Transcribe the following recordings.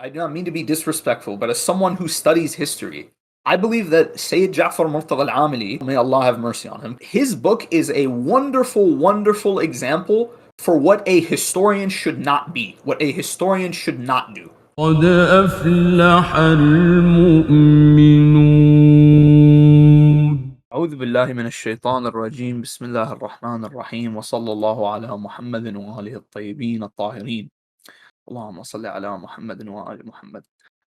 I do not mean to be disrespectful, but as someone who studies history, I believe that Sayyid Ja'far Murtadha al-Amali, may Allah have mercy on him, his book is a wonderful, wonderful example for what a historian should not be, what a historian should not do. قد أفلح المؤمنون. أعوذ بالله من الشيطان الرجيم بسم الله الرحمن الرحيم وصلى الله على محمد وآله الطيبين الطاهرين اللهم صل على محمد وآل محمد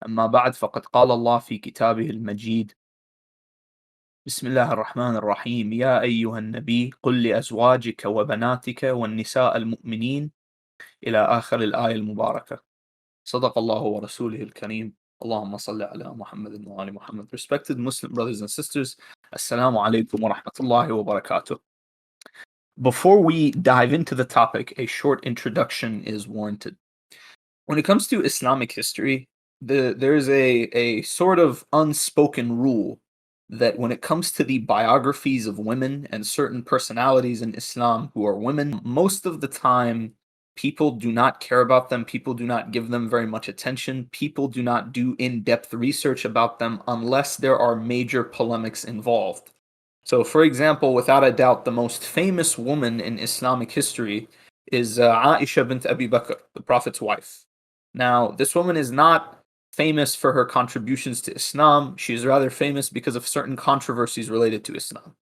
أما بعد فقد قال الله في كتابه المجيد بسم الله الرحمن الرحيم يا أيها النبي قل لأزواجك وبناتك والنساء المؤمنين إلى آخر الآية المباركة صدق الله ورسوله الكريم اللهم صل على محمد وآل محمد. Respected Muslim brothers and sisters, Assalamu alaikum wa rahmatullahi wa barakatuh. Before we dive into the topic, a short introduction is warranted. When it comes to Islamic history, there's a sort of unspoken rule that when it comes to the biographies of women and certain personalities in Islam who are women, most of the time people do not care about them, people do not give them very much attention, people do not do in-depth research about them unless there are major polemics involved. So, for example, without a doubt, the most famous woman in Islamic history is Aisha bint Abi Bakr, the Prophet's wife. Now, this woman is not famous for her contributions to Islam. She is rather famous because of certain controversies related to Islam.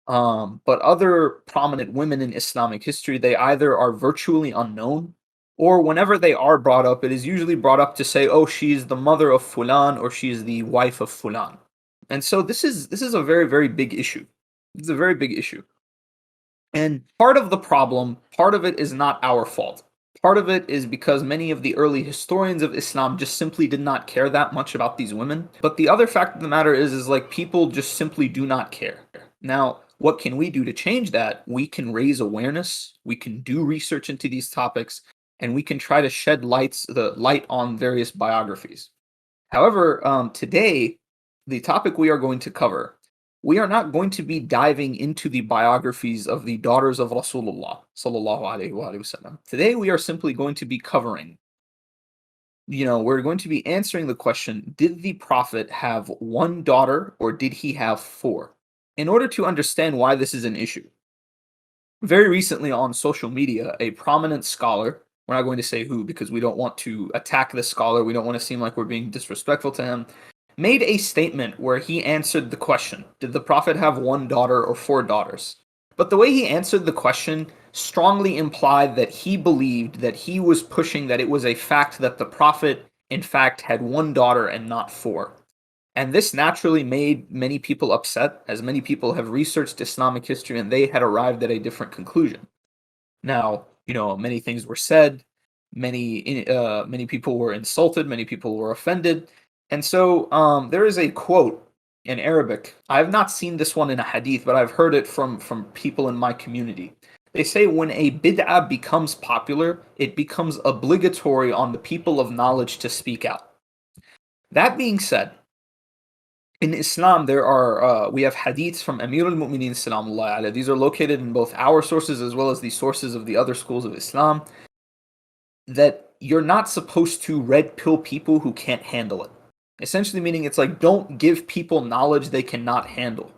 But other prominent women in Islamic history, they either are virtually unknown, or whenever they are brought up, it is usually brought up to say, oh, she's the mother of Fulan, or she is the wife of Fulan. And so this is a very, very big issue. It's a very big issue. And part of the problem, part of it is not our fault. Part of it is because many of the early historians of Islam just simply did not care that much about these women. But the other fact of the matter is like people just simply do not care. Now, what can we do to change that? We can raise awareness, we can do research into these topics, and we can try to shed the light on various biographies. However, today, the topic we are going to cover, we are not going to be diving into the biographies of the daughters of Rasulullah sallallahu alaihi wasallam. Today we are simply going to be covering, we're going to be answering the question, did the Prophet have one daughter or did he have four? In order to understand why this is an issue, very recently on social media, a prominent scholar, we're not going to say who because we don't want to attack this scholar, we don't want to seem like we're being disrespectful to him, made a statement where he answered the question, did the Prophet have one daughter or four daughters? But the way he answered the question strongly implied that he believed that he was pushing that it was a fact that the Prophet, in fact, had one daughter and not four. And this naturally made many people upset, as many people have researched Islamic history and they had arrived at a different conclusion. Now, many things were said, many people were insulted, many people were offended. And so there is a quote in Arabic. I have not seen this one in a hadith, but I've heard it from people in my community. They say when a bid'ah becomes popular, it becomes obligatory on the people of knowledge to speak out. That being said, in Islam, we have hadiths from Amir al-Mu'mineen salamullah alayhi. These are located in both our sources as well as the sources of the other schools of Islam, that you're not supposed to red pill people who can't handle it. Essentially meaning it's like, don't give people knowledge they cannot handle.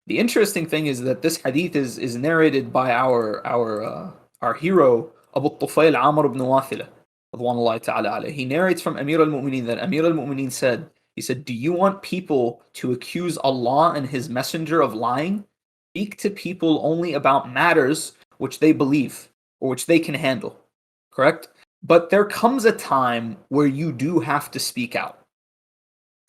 The interesting thing is that this hadith is narrated by our hero, Abu Tufail Amr ibn Wathila, radwanullahi ta'ala alayhi. He narrates from Amir al-Mu'mineen that Amir al-Mu'mineen said, he said, do you want people to accuse Allah and His Messenger of lying? Speak to people only about matters which they believe or which they can handle. Correct? But there comes a time where you do have to speak out.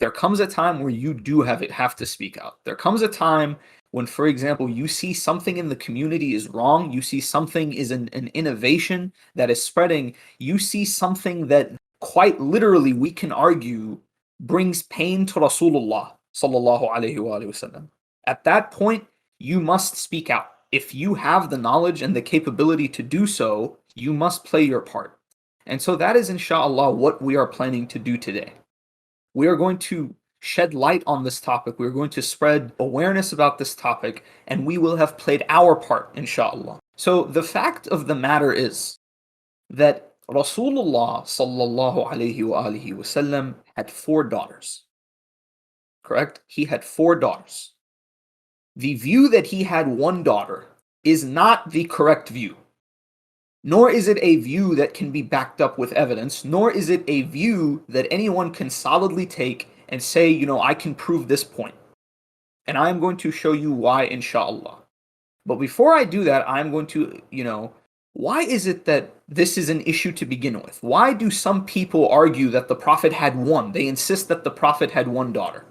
There comes a time where you do have to speak out. There comes a time when, for example, you see something in the community is wrong, you see something is an innovation that is spreading, you see something that quite literally we can argue brings pain to Rasulullah sallallahu alaihi wasallam. At that point, you must speak out. If you have the knowledge and the capability to do so, you must play your part. And so that is inshallah what we are planning to do today. We are going to shed light on this topic. We're going to spread awareness about this topic, and we will have played our part, inshallah. So the fact of the matter is that Rasulullah sallallahu alayhi wa alihi wasallam had 4 daughters. Correct? He had 4 daughters. The view that he had 1 daughter is not the correct view. Nor is it a view that can be backed up with evidence, nor is it a view that anyone can solidly take and say, I can prove this point. And I'm going to show you why, inshallah. But before I do that, I'm going to, why is it that this is an issue to begin with? Why do some people argue that the Prophet had one? They insist that the Prophet had 1 daughter.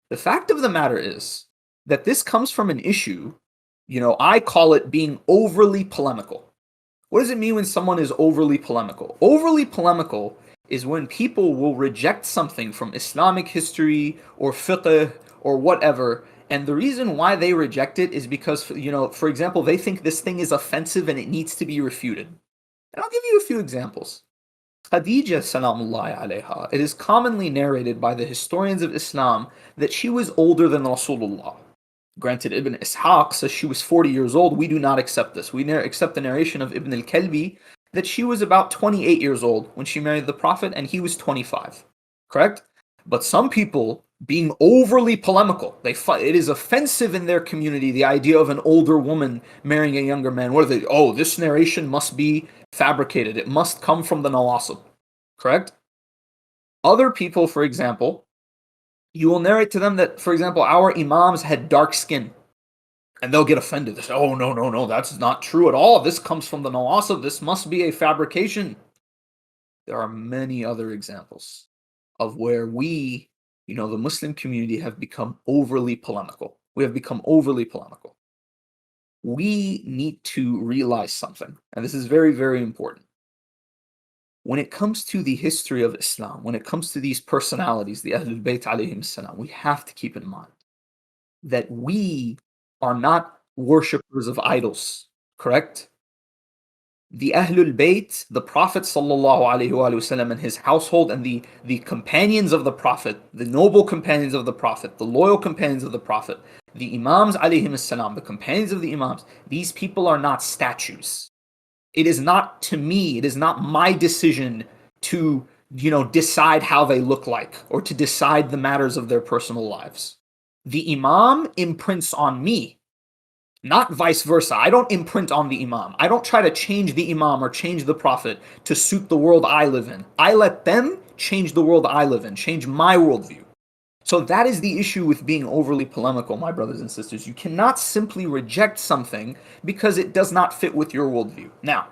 The fact of the matter is that this comes from an issue, I call it being overly polemical. What does it mean when someone is overly polemical? Overly polemical is when people will reject something from Islamic history or fiqh or whatever, and the reason why they reject it is because, for example, they think this thing is offensive and it needs to be refuted. And I'll give you a few examples. Khadija salamullahi alayha, it is commonly narrated by the historians of Islam that she was older than Rasulullah. Granted, Ibn Ishaq says she was 40 years old. We do not accept this. We accept the narration of Ibn al-Kalbi that she was about 28 years old when she married the Prophet and he was 25. Correct? But some people, being overly polemical, it is offensive in their community, the idea of an older woman marrying a younger man. What are they? Oh, this narration must be fabricated. It must come from the Nawasib. Correct? Other people, for example, you will narrate to them that, for example, our imams had dark skin. And they'll get offended. They say, oh, no, that's not true at all. This comes from the Nawasib. This must be a fabrication. There are many other examples of where we, the Muslim community, have become overly polemical. We have become overly polemical. We need to realize something, and this is very, very important. When it comes to the history of Islam, when it comes to these personalities, the Ahlul Bayt alayhim salam, we have to keep in mind that we are not worshippers of idols, correct? The Ahlul Bayt, the Prophet sallallahu alaihi wasallam and his household, and the companions of the Prophet, the noble companions of the Prophet, the loyal companions of the Prophet, the Imams alayhim salam, the companions of the Imams, these people are not statues. It is not, to me, it is not my decision to, decide how they look like or to decide the matters of their personal lives. The Imam imprints on me, not vice versa. I don't imprint on the Imam. I don't try to change the Imam or change the Prophet to suit the world I live in. I let them change the world I live in, change my worldview. So that is the issue with being overly polemical, my brothers and sisters. You cannot simply reject something because it does not fit with your worldview. Now,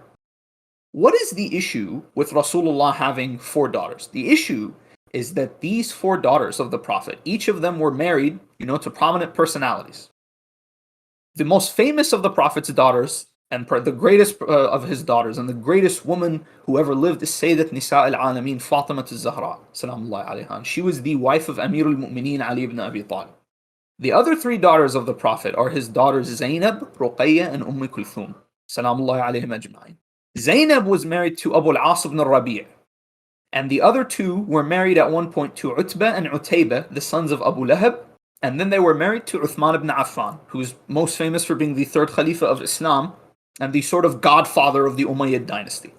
what is the issue with Rasulullah having 4 daughters? The issue is that these 4 daughters of the Prophet, each of them were married, to prominent personalities. The most famous of the Prophet's daughters, and the greatest of his daughters, and the greatest woman who ever lived is Sayyidat Nisa al-Alameen, Fatima al-Zahra, salamullahi alayha. She was the wife of Amir al-Mu'mineen Ali ibn Abi Talib. The other 3 daughters of the Prophet are his daughters Zainab, Ruqayya, and Kulthum, salamullahi alayhim ajma'in. Zainab was married to Abu al-As ibn Rabi', and the other 2 were married at one point to Utbah and Utaybah, the sons of Abu Lahab, and then they were married to Uthman ibn Affan, who is most famous for being the 3rd Khalifa of Islam and the sort of godfather of the Umayyad dynasty.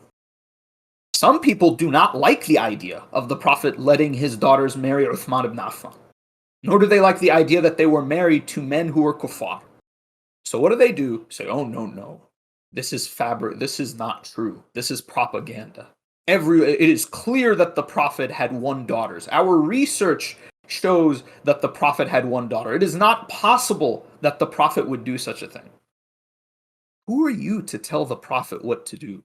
Some people do not like the idea of the Prophet letting his daughters marry Uthman ibn Affan, nor do they like the idea that they were married to men who were kuffar. So what do? Say, oh, no. This is fabric. This is not true. This is propaganda. It is clear that the Prophet had 1 daughter. Our research shows that the Prophet had 1 daughter. It is not possible that the Prophet would do such a thing. Who are you to tell the Prophet what to do?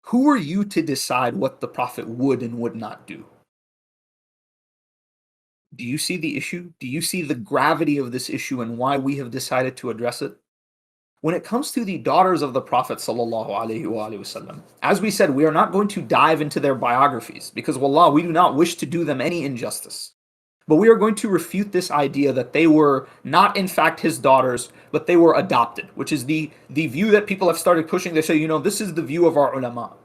Who are you to decide what the Prophet would and would not do? Do you see the issue? Do you see the gravity of this issue and why we have decided to address it? When it comes to the daughters of the Prophet sallallahu alaihi wasallam, as we said, we are not going to dive into their biographies because, wallah, we do not wish to do them any injustice. But we are going to refute this idea that they were not in fact his daughters, but they were adopted, which is the view that people have started pushing. They say, this is the view of our ulama.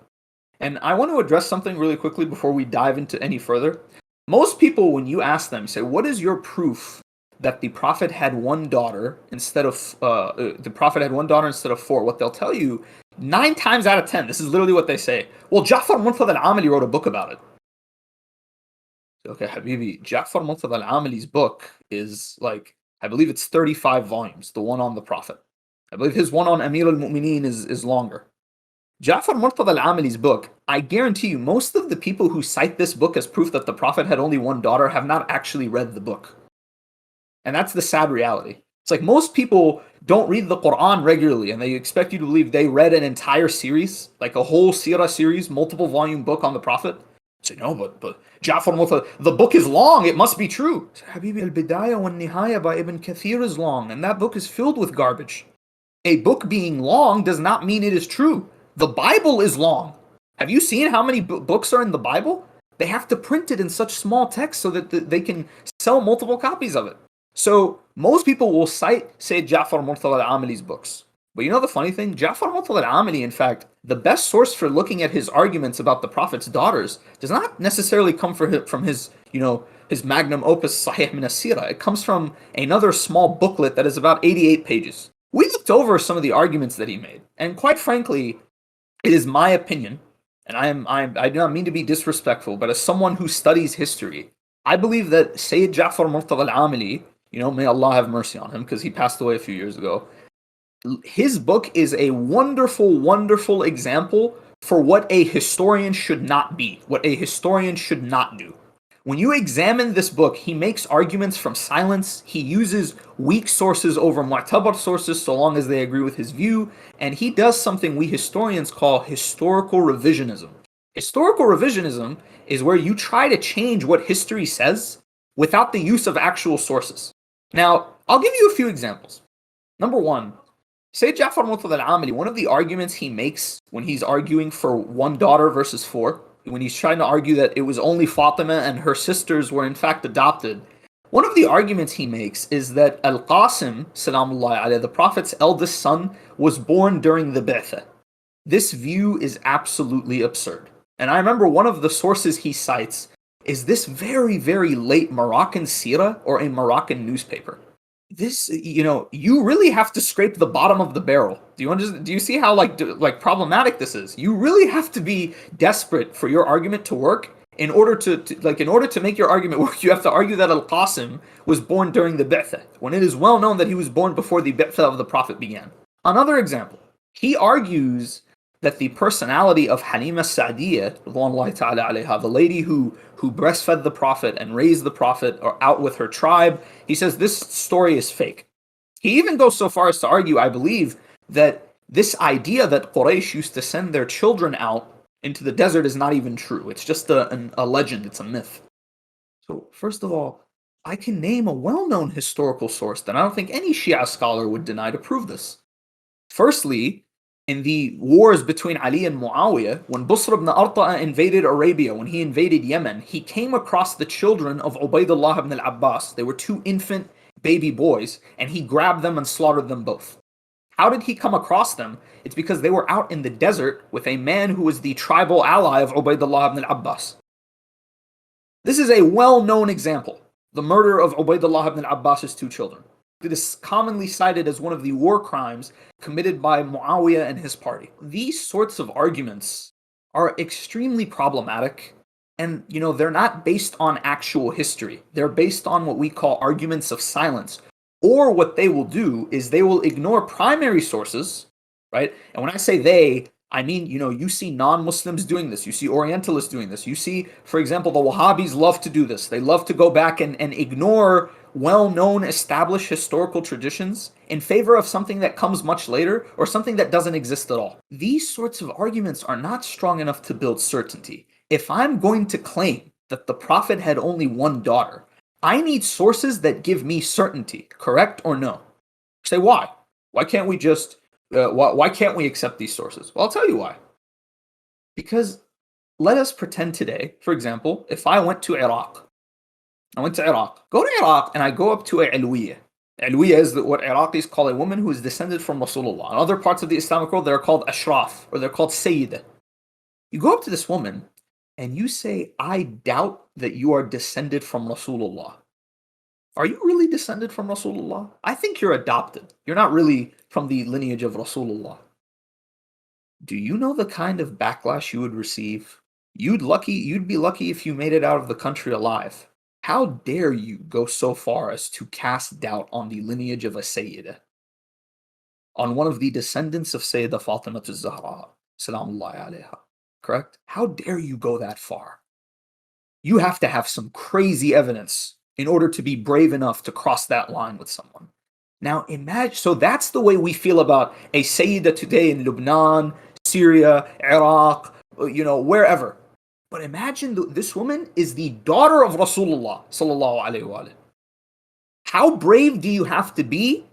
And I want to address something really quickly before we dive into any further. Most people, when you ask them, say, what is your proof that the Prophet had 1 daughter instead of 4? What they'll tell you 9 times out of 10, this is literally what they say. Well, Ja'far Murtadha al-Amali wrote a book about it. Okay, Habibi, Ja'far Murtadha al-Amali's book is like, I believe it's 35 volumes, the one on the Prophet. I believe his one on Amir al-Mu'mineen is longer. Ja'far Murtadha al-Amali's book, I guarantee you, most of the people who cite this book as proof that the Prophet had only one daughter have not actually read the book. And that's the sad reality. It's like most people don't read the Quran regularly and they expect you to believe they read an entire series, like a whole seerah series, multiple volume book on the Prophet. Say, no, but Ja'far Murtadha, the book is long, it must be true. Habibi, al-Bidayah wa Nihaya by Ibn Kathir is long, and that book is filled with garbage. A book being long does not mean it is true. The Bible is long. Have you seen how many books are in the Bible? They have to print it in such small text so that they can sell multiple copies of it. So most people will cite Sayyid Ja'far Murtadha al-Amali's books. But you know the funny thing? Ja'far Murtadha al-Amali, in fact, the best source for looking at his arguments about the Prophet's daughters does not necessarily come from his, his magnum opus Sahih min as-Sirah. It comes from another small booklet that is about 88 pages. We looked over some of the arguments that he made, and quite frankly, it is my opinion, and I do not mean to be disrespectful, but as someone who studies history, I believe that Sayyid Ja'far Murtadha al-Amali, may Allah have mercy on him because he passed away a few years ago, his book is a wonderful, wonderful example for what a historian should not be, what a historian should not do. When you examine this book, he makes arguments from silence, he uses weak sources over mu'tabar sources so long as they agree with his view, and he does something we historians call historical revisionism. Historical revisionism is where you try to change what history says without the use of actual sources. Now, I'll give you a few examples. Number one, Sayyid Ja'far Murtadha al-Amali, one of the arguments he makes when he's arguing for one daughter versus four, when he's trying to argue that it was only Fatima and her sisters were in fact adopted, one of the arguments he makes is that Al-Qasim, salamullah alayhi, the Prophet's eldest son, was born during the Bi'thah. This view is absolutely absurd. And I remember one of the sources he cites is this very, very late Moroccan seerah or a Moroccan newspaper. This, you really have to scrape the bottom of the barrel. Do you see how like problematic this is? You really have to be desperate for your argument to work. In order to make your argument work, you have to argue that Al-Qasim was born during the Bi'thah, when it is well known that he was born before the Bi'thah of the Prophet began. Another example, he argues that the personality of Halima Sa'diyah, the lady who breastfed the Prophet and raised the Prophet out with her tribe, he says this story is fake. He even goes so far as to argue, I believe, that this idea that Quraysh used to send their children out into the desert is not even true. It's just a legend, it's a myth. So first of all, I can name a well-known historical source that I don't think any Shia scholar would deny to prove this. Firstly, in the wars between Ali and Muawiyah, when Busr ibn Arta'a invaded Arabia, when he invaded Yemen, he came across the children of Ubaydullah ibn al-Abbas. They were two infant baby boys, and he grabbed them and slaughtered them both. How did he come across them? It's because they were out in the desert with a man who was the tribal ally of Ubaydullah ibn al-Abbas. This is a well-known example, the murder of Ubaydullah ibn al-Abbas's two children. It is commonly cited as one of the war crimes committed by Muawiyah and his party. These sorts of arguments are extremely problematic, and they're not based on actual history. They're based on what we call arguments of silence. Or what they will do is they will ignore primary sources, right? And when I say they, I mean, you see non-Muslims doing this. You see Orientalists doing this. You see, for example, the Wahhabis love to do this. They love to go back and ignore well-known established historical traditions in favor of something that comes much later or something that doesn't exist at all. These sorts of arguments are not strong enough to build certainty. If I'm going to claim that the Prophet had only one daughter, I need sources that give me certainty, correct or no? Say why? Why can't we just why can't we accept these sources? Well, I'll tell you why. Because let us pretend today, for example, if I went to Iraq, go to Iraq and I go up to a Alwiya. Alwiya is what Iraqis call a woman who is descended from Rasulullah. In other parts of the Islamic world, they're called Ashraf, or they're called Sayyida. You go up to this woman and you say, I doubt that you are descended from Rasulullah. Are you really descended from Rasulullah? I think you're adopted. You're not really from the lineage of Rasulullah. Do you know the kind of backlash you would receive? You'd be lucky if you made it out of the country alive. How dare you go so far as to cast doubt on the lineage of a Sayyidah, on one of the descendants of Sayyidah Fatima az-Zahra, salamullahi alayha. Correct? How dare you go that far? You have to have some crazy evidence in order to be brave enough to cross that line with someone. Now imagine, so that's the way we feel about a Sayyidah today in Lebanon, Syria, Iraq, wherever. But imagine this woman is the daughter of Rasulullah sallallahu alaihi wa. How brave do you have to be,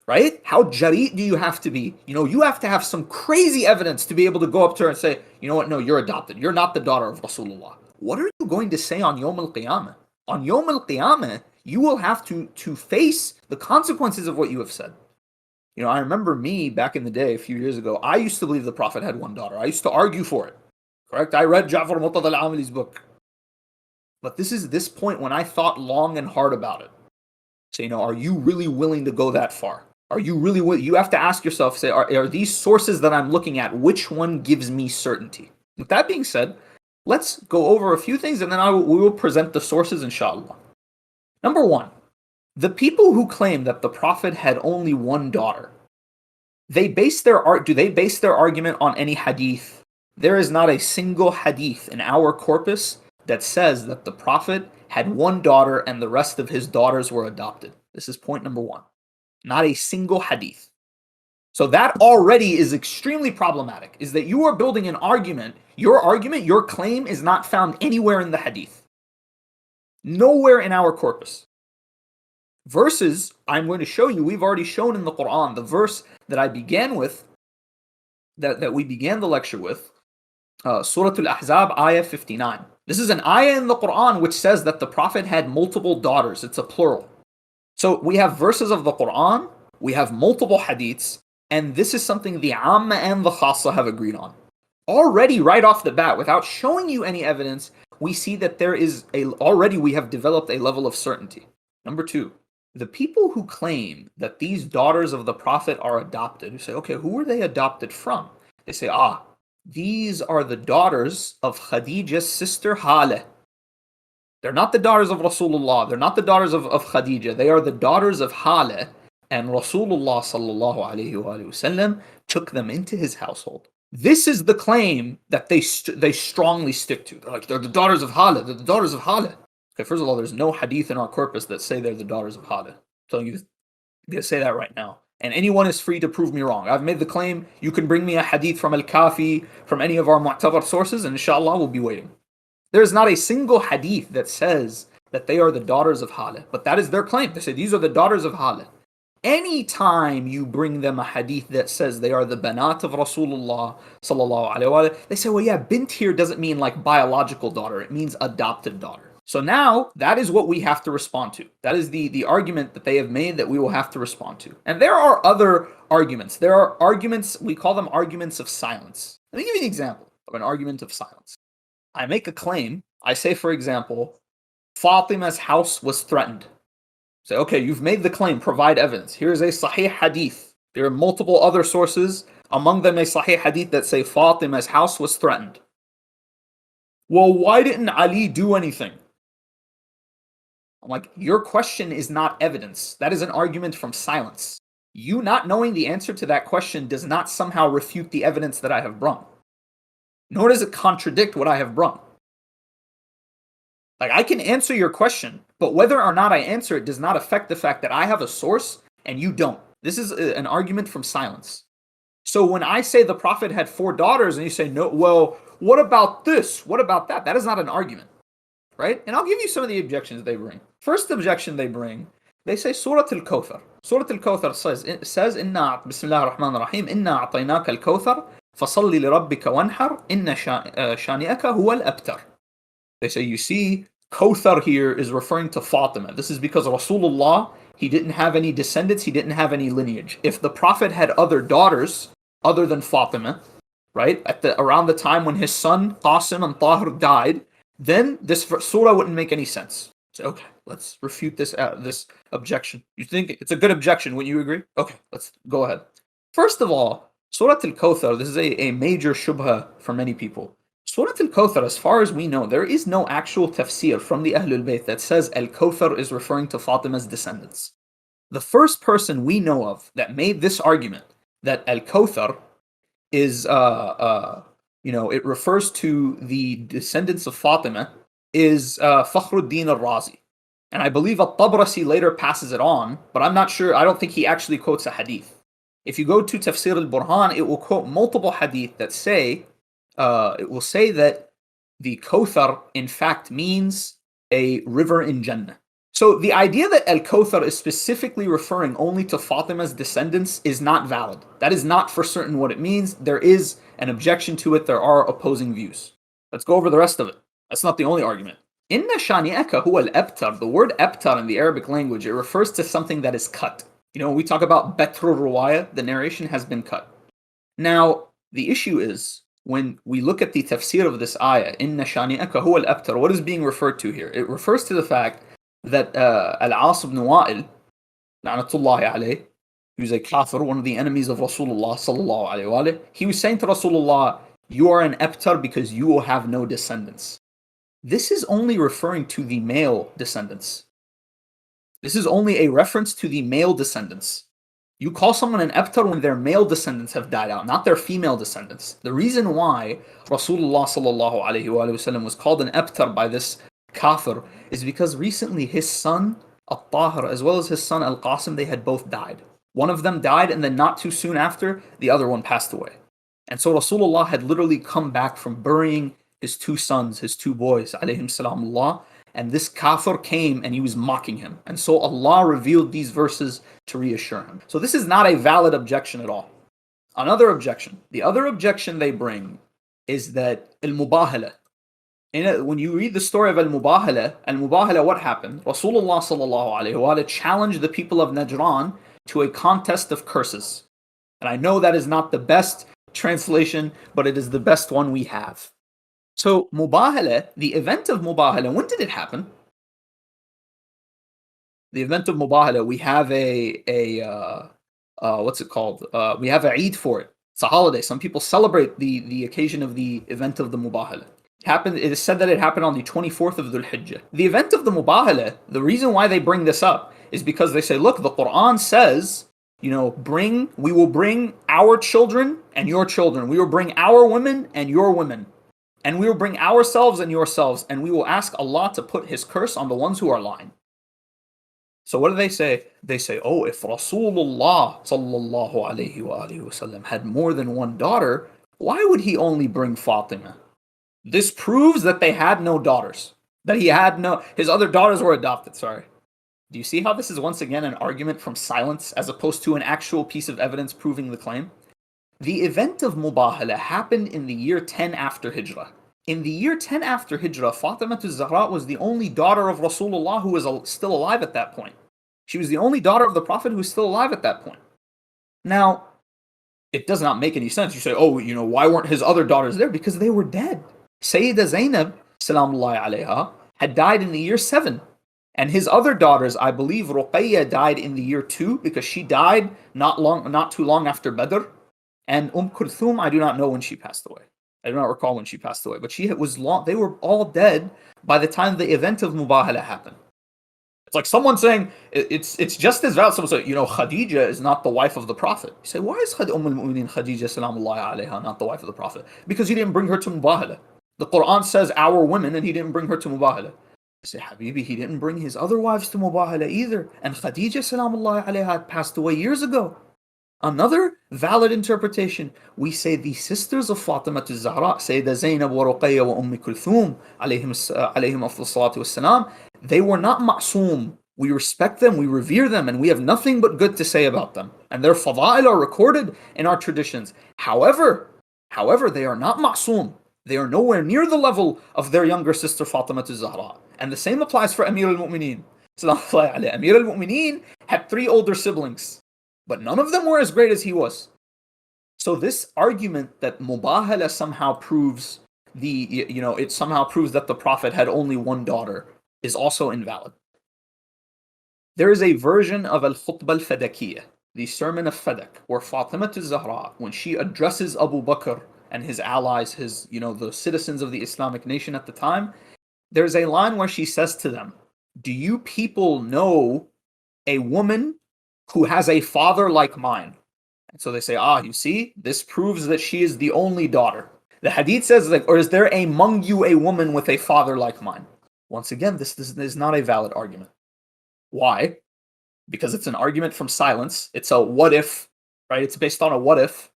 right? How jari do you have to be? You have to have some crazy evidence to be able to go up to her and say, you know what, no, you're adopted. You're not the daughter of Rasulullah. What are you going to say on Yawm al-Qiyamah? On Yawm al-Qiyamah, you will have to face the consequences of what you have said. I remember me back in the day, a few years ago, I used to believe the Prophet had one daughter. I used to argue for it. Correct? I read Murtadha al-Amali's book. But this is this point when I thought long and hard about it. So, are you really willing to go that far? Are you really willing? You have to ask yourself, say, are these sources that I'm looking at, which one gives me certainty? With that being said, let's go over a few things and then we will present the sources, inshallah. Number one, the people who claim that the Prophet had only one daughter, do they base their argument on any hadith? There is not a single hadith in our corpus that says that the Prophet had one daughter and the rest of his daughters were adopted. This is point number one. Not a single hadith. So that already is extremely problematic, is that you are building an argument. Your claim is not found anywhere in the hadith. Nowhere in our corpus. Verses, I'm going to show you, we've already shown in the Quran, the verse that I began with, that we began the lecture with, Surah Al-Ahzab, ayah 59. This is an ayah in the Quran which says that the Prophet had multiple daughters. It's a plural. So we have verses of the Quran, we have multiple hadiths, and this is something the Amma and the Khassa have agreed on. Already, right off the bat, without showing you any evidence, we see that already we have developed a level of certainty. Number two, the people who claim that these daughters of the Prophet are adopted, you say, okay, who were they adopted from? They say, these are the daughters of Khadija's sister Haleh. They're not the daughters of Rasulullah. They're not the daughters of Khadija. They are the daughters of Haleh. And Rasulullah sallallahu alayhi wa sallam took them into his household. This is the claim that they strongly stick to. They're like, they're the daughters of Haleh. They're the daughters of Haleh. Okay, first of all, there's no hadith in our corpus that say they're the daughters of Haleh. I'm telling you, I'm going to say that right now. And anyone is free to prove me wrong. I've made the claim. You can bring me a hadith from Al-Kafi, from any of our mu'tabar sources, and inshallah we'll be waiting. There is not a single hadith that says that they are the daughters of Haleh, but that is their claim. They say these are the daughters of Haleh. Anytime you bring them a hadith that says they are the banat of Rasulullah sallallahu alaihi wa, they say, well, yeah, bint here doesn't mean like biological daughter. It means adopted daughter. So now that is what we have to respond to. That is the argument that they have made that we will have to respond to. And there are other arguments. There are arguments, we call them arguments of silence. Let me give you an example of an argument of silence. I make a claim. I say, for example, Fatima's house was threatened. Say, okay, you've made the claim, provide evidence. Here's a sahih hadith. There are multiple other sources, among them a sahih hadith that say Fatima's house was threatened. Well, why didn't Ali do anything? I'm like, your question is not evidence. That is an argument from silence. You not knowing the answer to that question does not somehow refute the evidence that I have brought. Nor does it contradict what I have brought. Like, I can answer your question, but whether or not I answer it does not affect the fact that I have a source and you don't. This is an argument from silence. So when I say the Prophet had 4 daughters and you say, no, well, what about this? What about that? That is not an argument, right? And I'll give you some of the objections they bring. First objection they bring, they say Surah Kawthar. Surah Kawthar says, Inna, Bismillah ar-Rahman ar-Rahim, Inna a'tainaka al-Kawthar, fasalli li rabbika wanhar, inna shani'aka huwa al-abtar. They say, you see, Kawthar here is referring to Fatima. This is because Rasulullah, he didn't have any descendants, he didn't have any lineage. If the Prophet had other daughters, other than Fatima, right, around the time when his son, Qasim and Tahir died, then this surah wouldn't make any sense. So, okay, let's refute this objection. You think it's a good objection, wouldn't you agree? Okay, let's go ahead. First of all, Surah Al-Kawthar, this is a major shubha for many people. Surah Al-Kawthar, as far as we know, there is no actual tafsir from the Ahlul Bayt that says Al-Kawthar is referring to Fatima's descendants. The first person we know of that made this argument that Al-Kawthar is, it refers to the descendants of Fatima is Fakhruddin al-Razi. And I believe al-Tabrasi later passes it on, but I'm not sure, I don't think he actually quotes a hadith. If you go to Tafsir al-Burhan, it will quote multiple hadith that say, it will say that the Kawthar in fact means a river in Jannah. So the idea that Al-Kawthar is specifically referring only to Fatima's descendants is not valid. That is not for certain what it means. There is an objection to it. There are opposing views. Let's go over the rest of it. That's not the only argument. Inna shani'aka huwa al-abtar. The word abtar in the Arabic language, it refers to something that is cut. You know, when we talk about Betrul Ruwaya, the narration has been cut. Now, the issue is, when we look at the tafsir of this ayah, Inna shani'aka huwa al-abtar, what is being referred to here? It refers to the fact that Al-As ibn Wa'il, la'natullahi alayh, who's a kafir, one of the enemies of Rasulullah sallallahu alayhi wa he was saying to Rasulullah, you are an abtar because you will have no descendants. This is only referring to the male descendants. This is only a reference to the male descendants. You call someone an abtar when their male descendants have died out, not their female descendants. The reason why Rasulullah sallallahu alayhi wa was called an abtar by this kafir is because recently his son Al-Tahir as well as his son Al-Qasim, they had both died. One of them died, and then not too soon after, the other one passed away. And so Rasulullah had literally come back from burying his two sons, his two boys, alayhim salamullah, and this kafir came and he was mocking him. And so Allah revealed these verses to reassure him. So this is not a valid objection at all. Another objection, the other objection they bring is that al-Mubahila. When you read the story of al-Mubahila, what happened? Rasulullah sallallahu alayhi wa challenged the people of Najran to a contest of curses. And I know that is not the best translation, but it is the best one we have. So Mubahila, the event of Mubahila, when did it happen? The event of Mubahila, we have what's it called? We have a Eid for it. It's a holiday. Some people celebrate the occasion of the event of the Mubahila. It is said that it happened on the 24th of Dhul Hijjah. The event of the Mubahila, the reason why they bring this up is because they say, look, the Quran says, we will bring our children and your children. We will bring our women and your women. And we will bring ourselves and yourselves. And we will ask Allah to put His curse on the ones who are lying. So what do they say? They say, oh, if Rasulullah sallallahu alayhi wa sallam had more than one daughter, why would he only bring Fatima? This proves that they had no daughters. His other daughters were adopted, sorry. Do you see how this is once again an argument from silence as opposed to an actual piece of evidence proving the claim? The event of Mubahila happened in the year 10 after Hijrah. In the year 10 after Hijrah, Fatima az-Zahra was the only daughter of Rasulullah who was still alive at that point. She was the only daughter of the Prophet who was still alive at that point. Now, it does not make any sense. You say, why weren't his other daughters there? Because they were dead. Sayyida Zainab, salamullahi alayha, had died in the year 7. And his other daughters, I believe Ruqayya died in the year 2 because she died not too long after Badr. And Kulthum, I do not know when she passed away. I do not recall when she passed away. But they were all dead by the time the event of Mubahila happened. It's like someone saying, it's just as valid. Someone say, Khadija is not the wife of the Prophet. You say, why is al-Mu'minin Khadija salamullahi alayha not the wife of the Prophet? Because he didn't bring her to Mubahila. The Quran says our women, and he didn't bring her to Mubahila. You say, Habibi, he didn't bring his other wives to Mubahila either. And Khadija salamullahi alayha had passed away years ago. Another valid interpretation, we say the sisters of Fatima az-Zahra, Sayyida Zainab wa Ruqayya wa Kulthum, alayhim afdal salatu wassalam, they were not ma'soom. We respect them, we revere them, and we have nothing but good to say about them. And their fada'il are recorded in our traditions. However, they are not ma'soom. They are nowhere near the level of their younger sister Fatima az-Zahra. And the same applies for Amir al-Mu'mineen. Amir al-Mu'mineen had 3 older siblings, but none of them were as great as he was. So this argument that Mubahila somehow proves it somehow proves that the Prophet had only one daughter is also invalid. There is a version of Khutbah Fadkiyah. the sermon of Fadak, where Fatima Zahra, when she addresses Abu Bakr and his allies, the citizens of the Islamic nation at the time, there's a line where she says to them, "Do you people know a woman who has a father like mine?" And so they say, you see, this proves that she is the only daughter. The hadith says, or is there among you a woman with a father like mine? Once again, this is not a valid argument. Why? Because it's an argument from silence. It's a what if, right? It's based on a what if,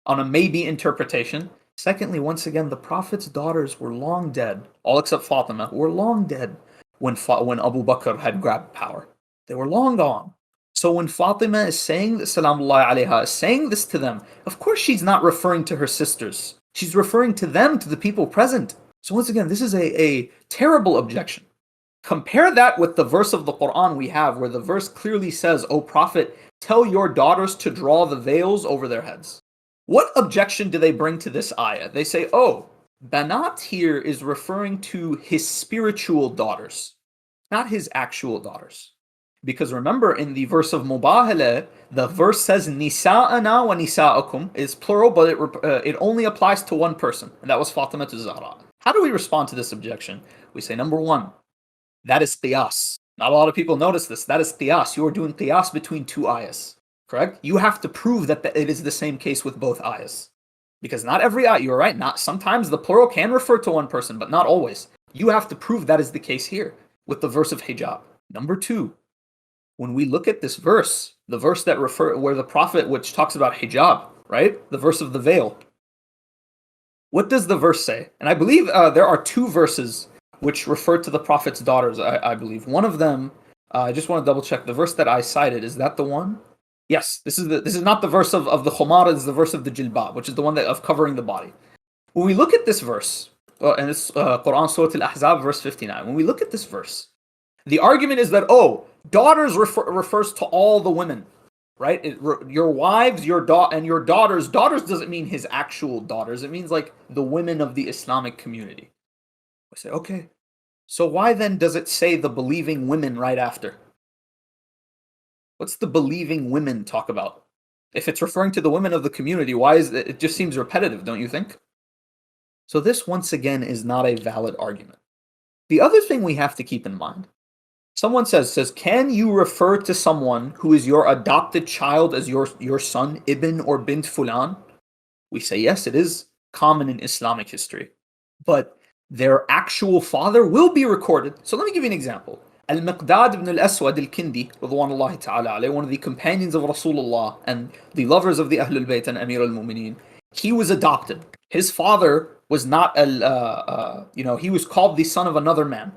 on a maybe interpretation. Secondly, once again, the Prophet's daughters were long dead, all except Fatima, were long dead when Abu Bakr had grabbed power. They were long gone. So when Fatima is saying, Salamullahi alayha, is saying this to them, of course she's not referring to her sisters. She's referring to them, to the people present. So once again, this is a terrible objection. Compare that with the verse of the Quran we have, where the verse clearly says, "O Prophet, tell your daughters to draw the veils over their heads." What objection do they bring to this ayah? They say, Banat here is referring to his spiritual daughters, not his actual daughters. Because remember, in the verse of Mubahila, the verse says, Nisa'ana wa nisa'akum, is plural, but it only applies to one person, and that was Fatima Zahra. How do we respond to this objection? We say, number one, that is qiyas. Not a lot of people notice this. That is qiyas. You are doing qiyas between two ayahs. Correct? You have to prove that it is the same case with both ayahs. Because not every ayah, you're right, sometimes the plural can refer to one person, but not always. You have to prove that is the case here with the verse of hijab. Number two, when we look at this verse, the verse where the Prophet, which talks about hijab, right? The verse of the veil. What does the verse say? And I believe there are two verses which refer to the Prophet's daughters, I believe. One of them, I just want to double check, the verse that I cited, is that the one? Yes, this is not the verse of the khumar, it's the verse of the jilbab, which is the one of covering the body. When we look at this verse, and it's Quran Surah Al-Ahzab, verse 59, when we look at this verse, the argument is that, daughters refers to all the women, right? Your wives, and your daughters. Daughters doesn't mean his actual daughters. It means like the women of the Islamic community. I say, okay, so why then does it say the believing women right after? What's the believing women talk about? If it's referring to the women of the community, why is it just seems repetitive, don't you think? So this, once again, is not a valid argument. The other thing we have to keep in mind, someone says, can you refer to someone who is your adopted child as your son, ibn or bint fulan? We say, yes, it is common in Islamic history. But their actual father will be recorded. So let me give you an example. Al-Miqdad ibn al-Aswad al-Kindi, radwanullahi ta'ala alayhi, one of the companions of Rasulullah and the lovers of the Ahlul Bayt and Amir al-Mu'mineen, he was adopted. His father was not, he was called the son of another man.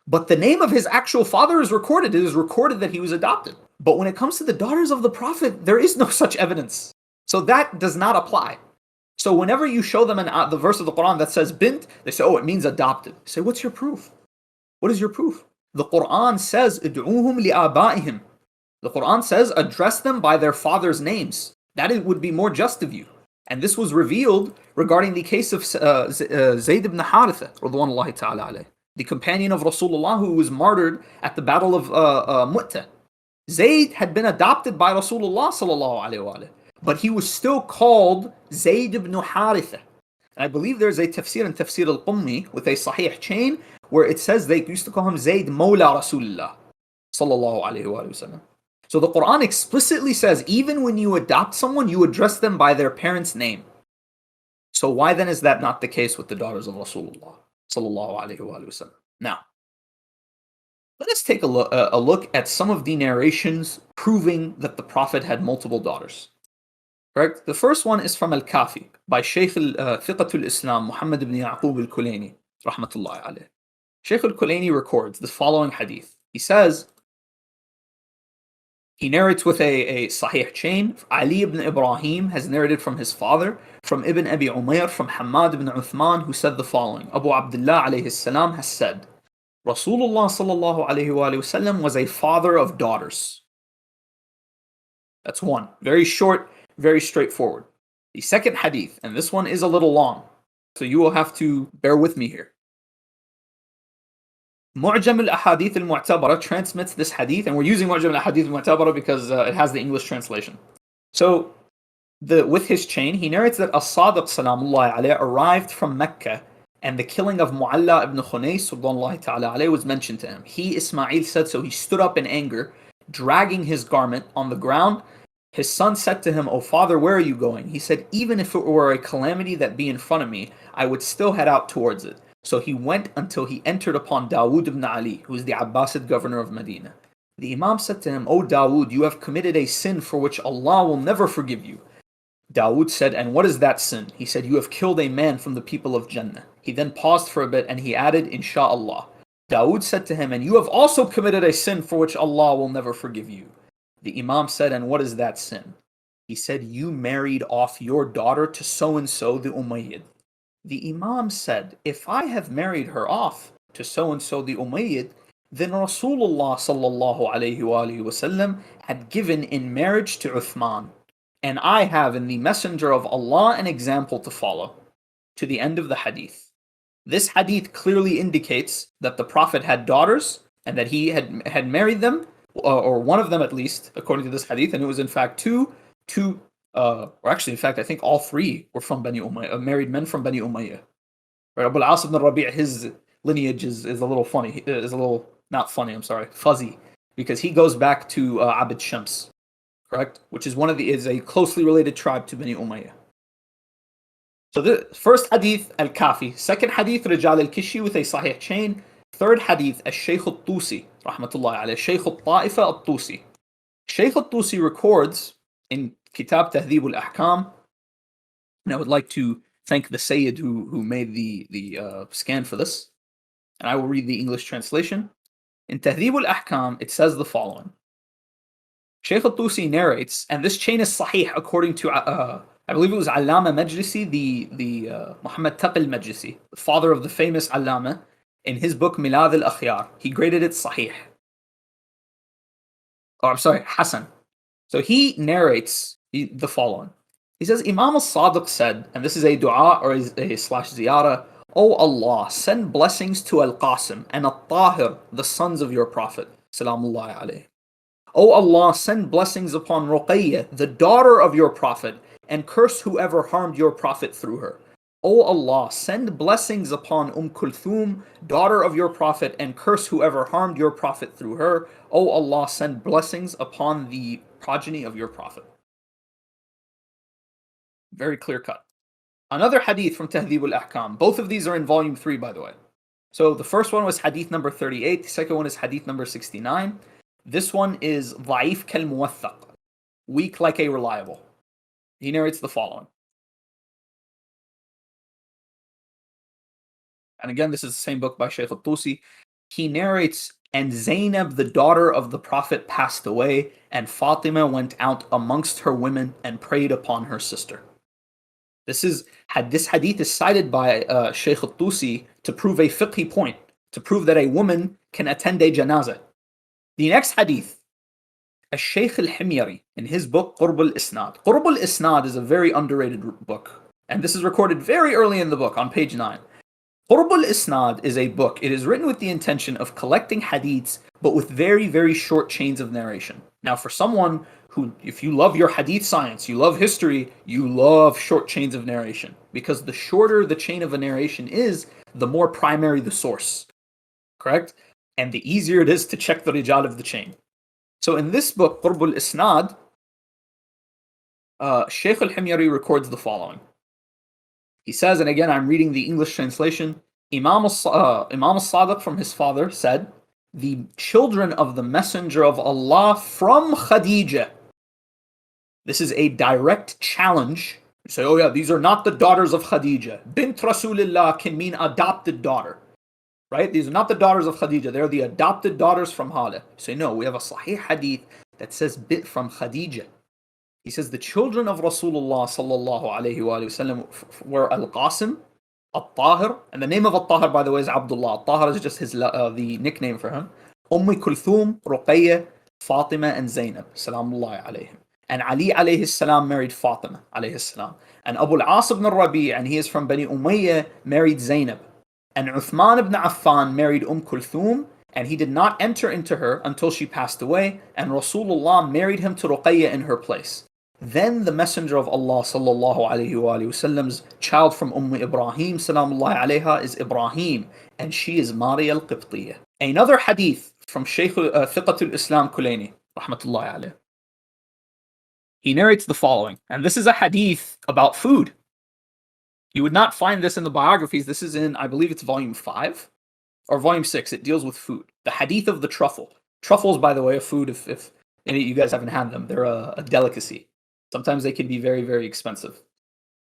But the name of his actual father is recorded. It is recorded that he was adopted. But when it comes to the daughters of the Prophet, there is no such evidence. So that does not apply. So whenever you show them the verse of the Quran that says bint, they say, it means adopted. You say, what's your proof? What is your proof? The Quran says, "Id'uhum li'aba'ihim." The Quran says, address them by their father's names. That would be more just of you. And this was revealed regarding the case of Zayd ibn Haritha, radwanullahi ta'ala alayhi, the companion of Rasulullah who was martyred at the battle of Mu'tah. Zayd had been adopted by Rasulullah sallallahu alayhi wa alayhi, but he was still called Zayd ibn Haritha. And I believe there's a tafsir in Tafsir al-Qummi with a sahih chain where it says they used to call him Zayd Mawla Rasulullah sallallahu alayhi wa sallam. So the Quran explicitly says even when you adopt someone, you address them by their parents' name. So why then is that not the case with the daughters of Rasulullah sallallahu alayhi wa sallam? Now, let us take a look at some of the narrations proving that the Prophet had multiple daughters. Correct? The first one is from Al-Kafi by Shaykh Fiqatul Islam Muhammad ibn Yaqub al-Kulaini rahmatullahi alayh. Shaykh al-Kulaini records the following hadith. He says, he narrates with a sahih chain. Ali ibn Ibrahim has narrated from his father, from Ibn Abi Umayr, from Hamad ibn Uthman, who said the following. Abu Abdullah alayhi salam has said, Rasulullah sallallahu alayhi wa sallam was a father of daughters. That's one. Very short, very straightforward. The second hadith, and this one is a little long, so you will have to bear with me here. Mu'jam al-Ahadith al-Mu'tabara transmits this hadith, and we're using Mu'jam al-Ahadith al-Mu'tabara because it has the English translation. So, with his chain, he narrates that As-Sadiq Salamullahi alayhi arrived from Mecca, and the killing of Mu'alla ibn Khunais Subhanallah ta'ala alayhi was mentioned to him. He, Ismail, said so. He stood up in anger, dragging his garment on the ground. His son said to him, "O father, where are you going?" He said, "Even if it were a calamity that be in front of me, I would still head out towards it." So he went until he entered upon Dawood ibn Ali, who is the Abbasid governor of Medina. The Imam said to him, "O Dawood, you have committed a sin for which Allah will never forgive you." Dawood said, "And what is that sin?" He said, "You have killed a man from the people of Jannah." He then paused for a bit and he added, "Insha'Allah." Dawood said to him, "And you have also committed a sin for which Allah will never forgive you." The Imam said, "And what is that sin?" He said, "You married off your daughter to so-and-so the Umayyad." The Imam said, "If I have married her off to so-and-so the Umayyad, then Rasulullah sallallahu alayhi wa wasallam had given in marriage to Uthman, and I have in the Messenger of Allah an example to follow." To the end of the hadith. This hadith clearly indicates that the Prophet had daughters and that he had married them, or one of them at least, according to this hadith, and it was in fact two, or actually in fact I think all three were from Bani Umayyah, married men from Bani Umayyah. Right, Abu al-As ibn Rabi', his lineage is a little funny, not funny, I'm sorry, fuzzy, because he goes back to Abd Shams, correct? Which is is a closely related tribe to Bani Umayyah. So the first hadith, al-Kafi. Second hadith, Rijal al-Kishi with a sahih chain. Third hadith, al-Shaykh al-Tusi, rahmatullahi alayhi, Shaykh al-Ta'ifa al-Tusi. Shaykh al-Tusi records in Kitab Tahdhib al-Ahkam, and I would like to thank the Sayyid who made the scan for this, and I will read the English translation. In Tahdhib al-Ahkam, it says the following. Shaykh al-Tusi narrates, and this chain is sahih according to I believe it was Allama Majlisi, the Muhammad Taqi al-Majlisi, the father of the famous Allama, in his book Milad al-Akhyar. He graded it Sahih. I'm sorry, Hasan. So he narrates the following. He says, Imam al-Sadiq said, and this is a dua or a slash ziyarah, "O Allah, send blessings to Al-Qasim and Al-Tahir, the sons of your Prophet. Salamullahi alayhi. O Allah, send blessings upon Ruqayyah, the daughter of your Prophet, and curse whoever harmed your Prophet through her. O Allah, send blessings upon Kulthum, daughter of your Prophet, and curse whoever harmed your Prophet through her. O Allah, send blessings upon the progeny of your Prophet." Very clear cut. Another hadith from Tahdhib al-Ahkam. Both of these are in volume 3, by the way. So the first one was hadith number 38. The second one is hadith number 69. This one is Dha'if kal-Muwaththaq, weak like a reliable. He narrates the following. And again, this is the same book by Shaykh al-Tusi. He narrates, "And Zainab, the daughter of the Prophet, passed away, and Fatima went out amongst her women and preyed upon her sister." This hadith is cited by Shaykh al-Tusi to prove a fiqhi point, to prove that a woman can attend a janazah. The next hadith, Al-Shaykh al-Himyari, in his book Qurb al-Isnad. Qurb al-Isnad is a very underrated book, and this is recorded very early in the book on page 9. Qurb al-Isnad is a book. It is written with the intention of collecting hadiths, but with very, very short chains of narration. Now, for someone who, if you love your hadith science, you love history, you love short chains of narration, because the shorter the chain of a narration is, the more primary the source, correct? And the easier it is to check the rijal of the chain. So in this book, Qurb al-Isnad, Shaykh al-Himyari records the following. He says, and again I'm reading the English translation, Imam al-Sadiq from his father said, "The children of the Messenger of Allah from Khadijah." This is a direct challenge. You say, oh yeah, these are not the daughters of Khadijah. Bint Rasulillah can mean adopted daughter. Right? These are not the daughters of Khadijah. They're the adopted daughters from Hala. You say, no, we have a Sahih hadith that says bit from Khadijah. He says the children of Rasulullah sallallahu alayhi wa sallam were Al-Qasim, Al-Tahir, and the name of Al-Tahir, by the way, is Abdullah. Al-Tahir is just the nickname for him. Kulthum, Ruqayyah, Fatima, and Zainab, salamullahi alayhim. And Ali alayhi salam married Fatima alayhi salam. And Abu al-As ibn Rabi', and he is from Bani Umayyah, married Zainab. And Uthman ibn Affan married Kulthum, and he did not enter into her until she passed away, and Rasulullah married him to Ruqayya in her place. Then the Messenger of Allah sallallahu alayhi wa sallam's child from Ibrahim salamullahi alayha is Ibrahim, and she is Maria al-Qibtiyya. Another hadith from Shaykh Thiqatul Islam Kulaini, rahmatullahi alayh. He narrates the following, and this is a hadith about food. You would not find this in the biographies. This is in, I believe it's volume 5 or volume 6. It deals with food. The hadith of the truffle. Truffles, by the way, a food, if any of you guys haven't had them, they're a delicacy. Sometimes they can be very, very expensive.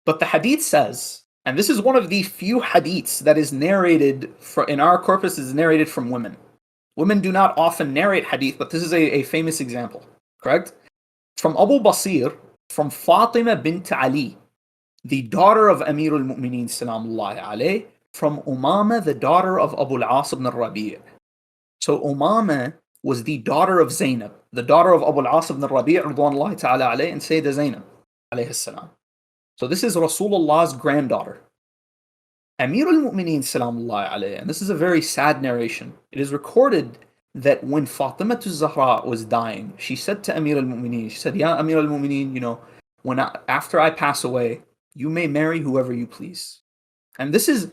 But the hadith says, and this is one of the few hadiths that is narrated, in our corpus, is narrated from women. Women do not often narrate hadith, but this is a famous example, correct? From Abu Basir, from Fatima bint Ali, the daughter of Amir al-Mu'mineen salamullahi alayh, from Umama, the daughter of Abu al-As ibn al-Rabi'. So Umama was the daughter of Zainab, the daughter of Abu al-As ibn al-Rabi' radwanullahi ta'ala alayh, and Sayyidah Zainab alayhi salam. So this is Rasulullah's granddaughter. Amir al-Mu'mineen salamullahi alayh, and this is a very sad narration. It is recorded that when Fatima Zahra was dying, she said to Amir al-Mu'mineen, she said, Ya Amir al-Mu'mineen, after I pass away, you may marry whoever you please. And this is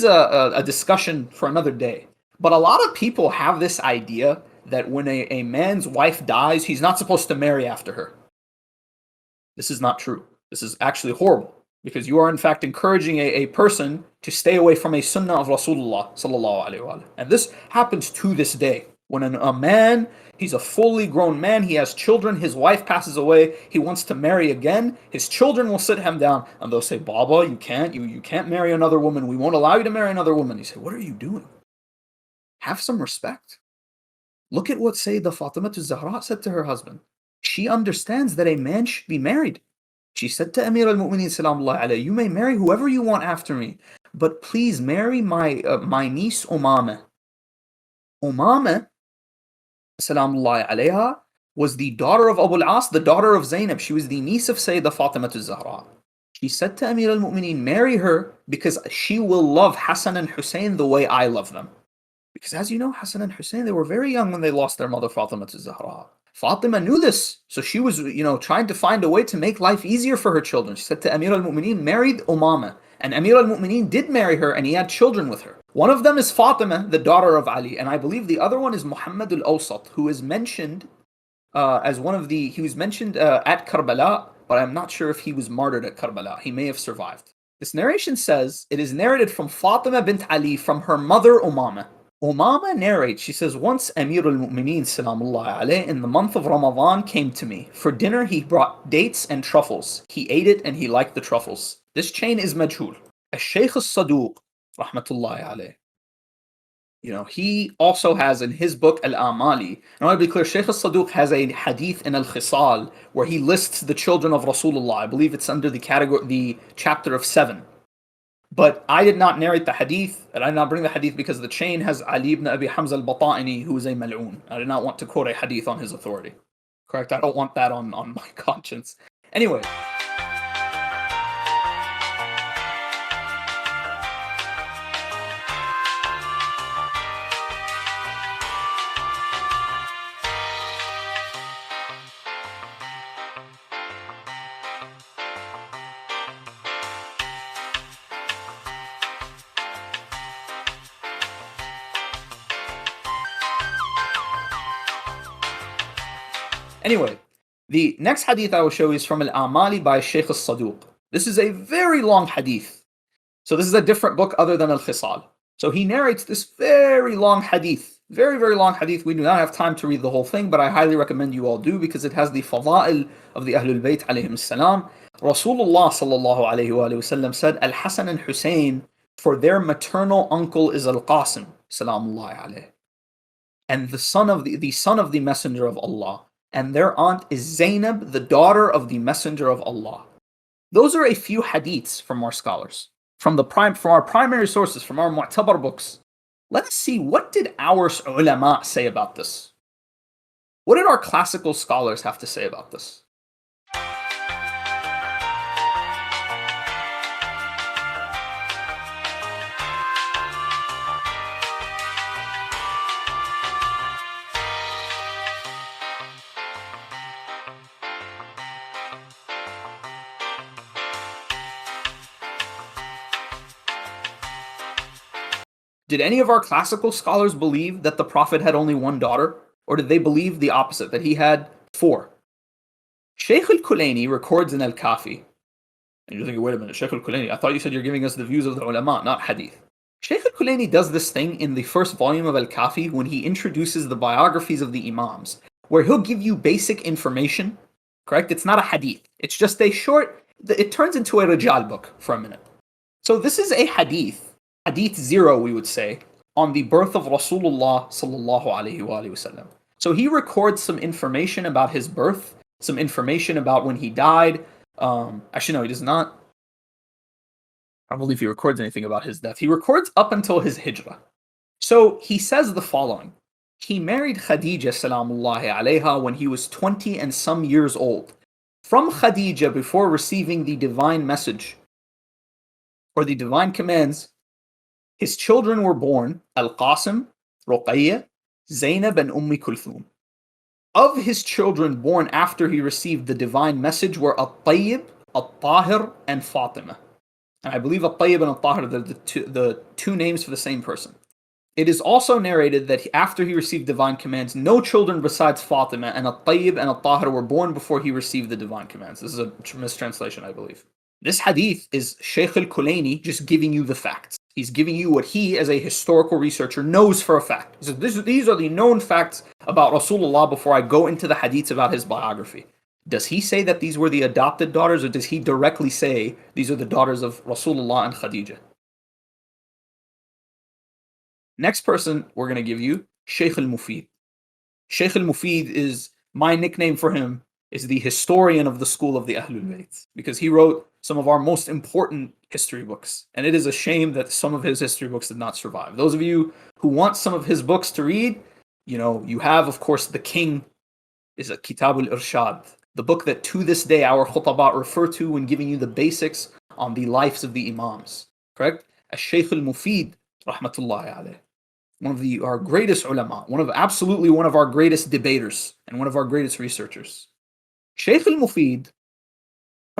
a discussion for another day. But a lot of people have this idea that when a man's wife dies, he's not supposed to marry after her. This is not true. This is actually horrible, because you are in fact encouraging a person to stay away from a sunnah of Rasulullah sallallahu alaihi wasallam. And this happens to this day. When a man, he's a fully grown man, he has children, his wife passes away, he wants to marry again, his children will sit him down and they'll say, Baba, you can't marry another woman, we won't allow you to marry another woman. He said, what are you doing? Have some respect. Look at what Sayyidah Fatima Zahra said to her husband. She understands that a man should be married. She said to Amir al-Mu'mineen salamullahi alayhi, you may marry whoever you want after me, but please marry my niece Umama. Umama salamullahi alayha was the daughter of Abu al-As, the daughter of Zainab. She was the niece of Sayyidah Fatima Zahra. She said to Amir al-Mu'mineen, marry her because she will love Hassan and Hussein the way I love them. Because as you know, Hassan and Hussein, they were very young when they lost their mother Fatima Zahra. Fatima knew this, so she was, trying to find a way to make life easier for her children. She said to Amir al-Mu'mineen, married Umama. And Amir al-Mu'mineen did marry her, and he had children with her. One of them is Fatima, the daughter of Ali, and I believe the other one is Muhammad al-Awsat, who is mentioned he was mentioned at Karbala, but I'm not sure if he was martyred at Karbala. He may have survived. This narration says, it is narrated from Fatima bint Ali from her mother Umama. Umama narrates, she says, once Amir al-Mu'mineen salamullahi alayh in the month of Ramadan came to me. For dinner he brought dates and truffles. He ate it and he liked the truffles. This chain is majhul. Al-Shaykh al-Saduq rahmatullahi alayh, he also has in his book al-Amali, and I want to be clear, Shaykh al-Saduq has a hadith in al-Khisal where he lists the children of Rasulullah. I believe it's under the chapter of 7. But I did not narrate the hadith, and I did not bring the hadith because the chain has Ali ibn Abi Hamza al-Bata'ini, who is a mal'oon. I did not want to quote a hadith on his authority. Correct? I don't want that on my conscience. Anyway. Anyway, the next hadith I will show is from al-Amali by Shaykh al-Saduq. This is a very long hadith. So this is a different book other than al-Khisal. So he narrates this very long hadith. Very, very long hadith. We do not have time to read the whole thing, but I highly recommend you all do because it has the fada'il of the Ahlul Bayt alayhim salam. Rasulullah sallallahu alayhi wa sallam said, Al-Hasan and Hussein, for their maternal uncle is Al-Qasim salamullahi alayh. And the son of the Messenger of Allah. And their aunt is Zainab, the daughter of the Messenger of Allah. Those are a few hadiths from our scholars, from our primary sources, from our mu'tabar books. Let us see, what did our ulama say about this? What did our classical scholars have to say about this? Did any of our classical scholars believe that the Prophet had only one daughter? Or did they believe the opposite, that he had four? Shaykh al-Kulaini records in Al-Kafi. And you're thinking, wait a minute, Shaykh al-Kulaini, I thought you said you're giving us the views of the ulama, not hadith. Shaykh al-Kulaini does this thing in the first volume of Al-Kafi when he introduces the biographies of the imams, where he'll give you basic information, correct? It's not a hadith. It's just a short, it turns into a rijal book for a minute. So this is a hadith 0 we would say, on the birth of Rasulullah sallallahu alaihi wasallam. So he records some information about his birth, some information about when he died. Actually, no, he does not. I don't believe he records anything about his death. He records up until his hijrah. So he says the following. He married Khadija salamullahi alayha when he was 20 and some years old. From Khadija, before receiving the divine message or the divine commands, his children were born Al-Qasim, Ruqayya, Zainab, and Kulthum. Of his children born after he received the divine message were Al-Tayyib, Al-Tahir, and Fatima. And I believe Al-Tayyib and Al-Tahir are the two names for the same person. It is also narrated that after he received divine commands, no children besides Fatima and Al-Tayyib and Al-Tahir were born before he received the divine commands. This is a mistranslation, I believe. This hadith is Shaykh al-Kulaini just giving you the facts. He's giving you what he, as a historical researcher, knows for a fact. He says, these are the known facts about Rasulullah before I go into the hadiths about his biography. Does he say that these were the adopted daughters, or does he directly say these are the daughters of Rasulullah and Khadija? Next person we're going to give you, Shaykh al-Mufid. Shaykh al-Mufid is, my nickname for him is the historian of the school of the Ahlul Bayt, because he wrote some of our most important history books. And it is a shame that some of his history books did not survive. Those of you who want some of his books to read, you have, of course, the king is a Kitab al-Irshad, the book that to this day our khutabat refer to when giving you the basics on the lives of the imams. Correct? Al-Shaykh al-Mufid, rahmatullahi alayh, one of our greatest ulama, one of our greatest debaters, and one of our greatest researchers. Shaykh al-Mufid,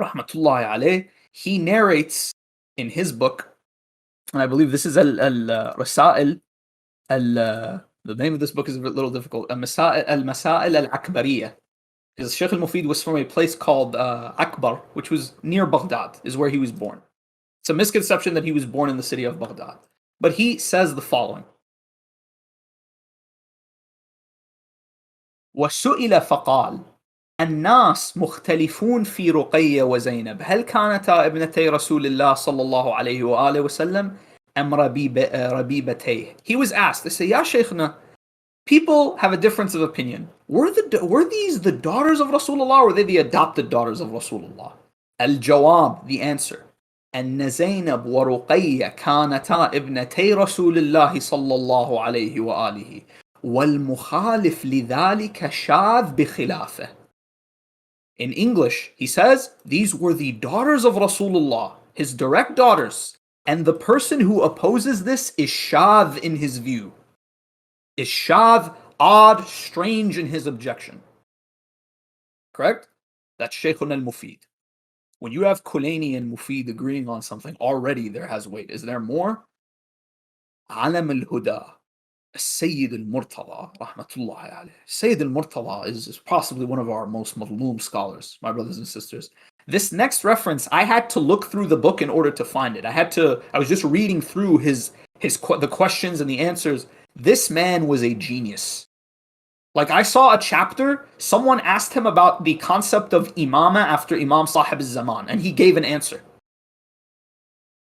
rahmatullahi alayh, he narrates in his book, and I believe this is al-Rasail, the name of this book is a little difficult, al-Masail al-Akbariyah. Because Shaykh al-Mufid was from a place called Akbar, which was near Baghdad, is where he was born. It's a misconception that he was born in the city of Baghdad. But he says the following. وَسُئِلَ فَقَالَ الناس مختلفون في رقية وزينب هل كانتا ابنتي رسول الله صلى الله عليه وآله وسلم أم ربيبتيه. He was asked, they say, Ya Shaykhna, people have a difference of opinion. Were these the daughters of Rasulullah, or were they the adopted daughters of Rasulullah? Al-Jawab, the answer. أن زينب ورقية كانتا ابنتي رسول الله صلى الله عليه وآله والمخالف لذلك شاذ بخلافه. In English, he says, these were the daughters of Rasulullah, his direct daughters, and the person who opposes this is shadh in his view. Is shadh, odd, strange in his objection. Correct? That's Shaykhun al-Mufid. When you have Kulaini and Mufid agreeing on something, already there has weight. Is there more? Alam al-Huda. Sayyid al-Murtadha, rahmatullahi alayh. Sayyid al-Murtadha is possibly one of our most madloom scholars, my brothers and sisters. This next reference, I had to look through the book in order to find it. I was just reading through the questions and the answers. This man was a genius. Like, I saw a chapter, someone asked him about the concept of imama after Imam Sahib al-Zaman, and he gave an answer.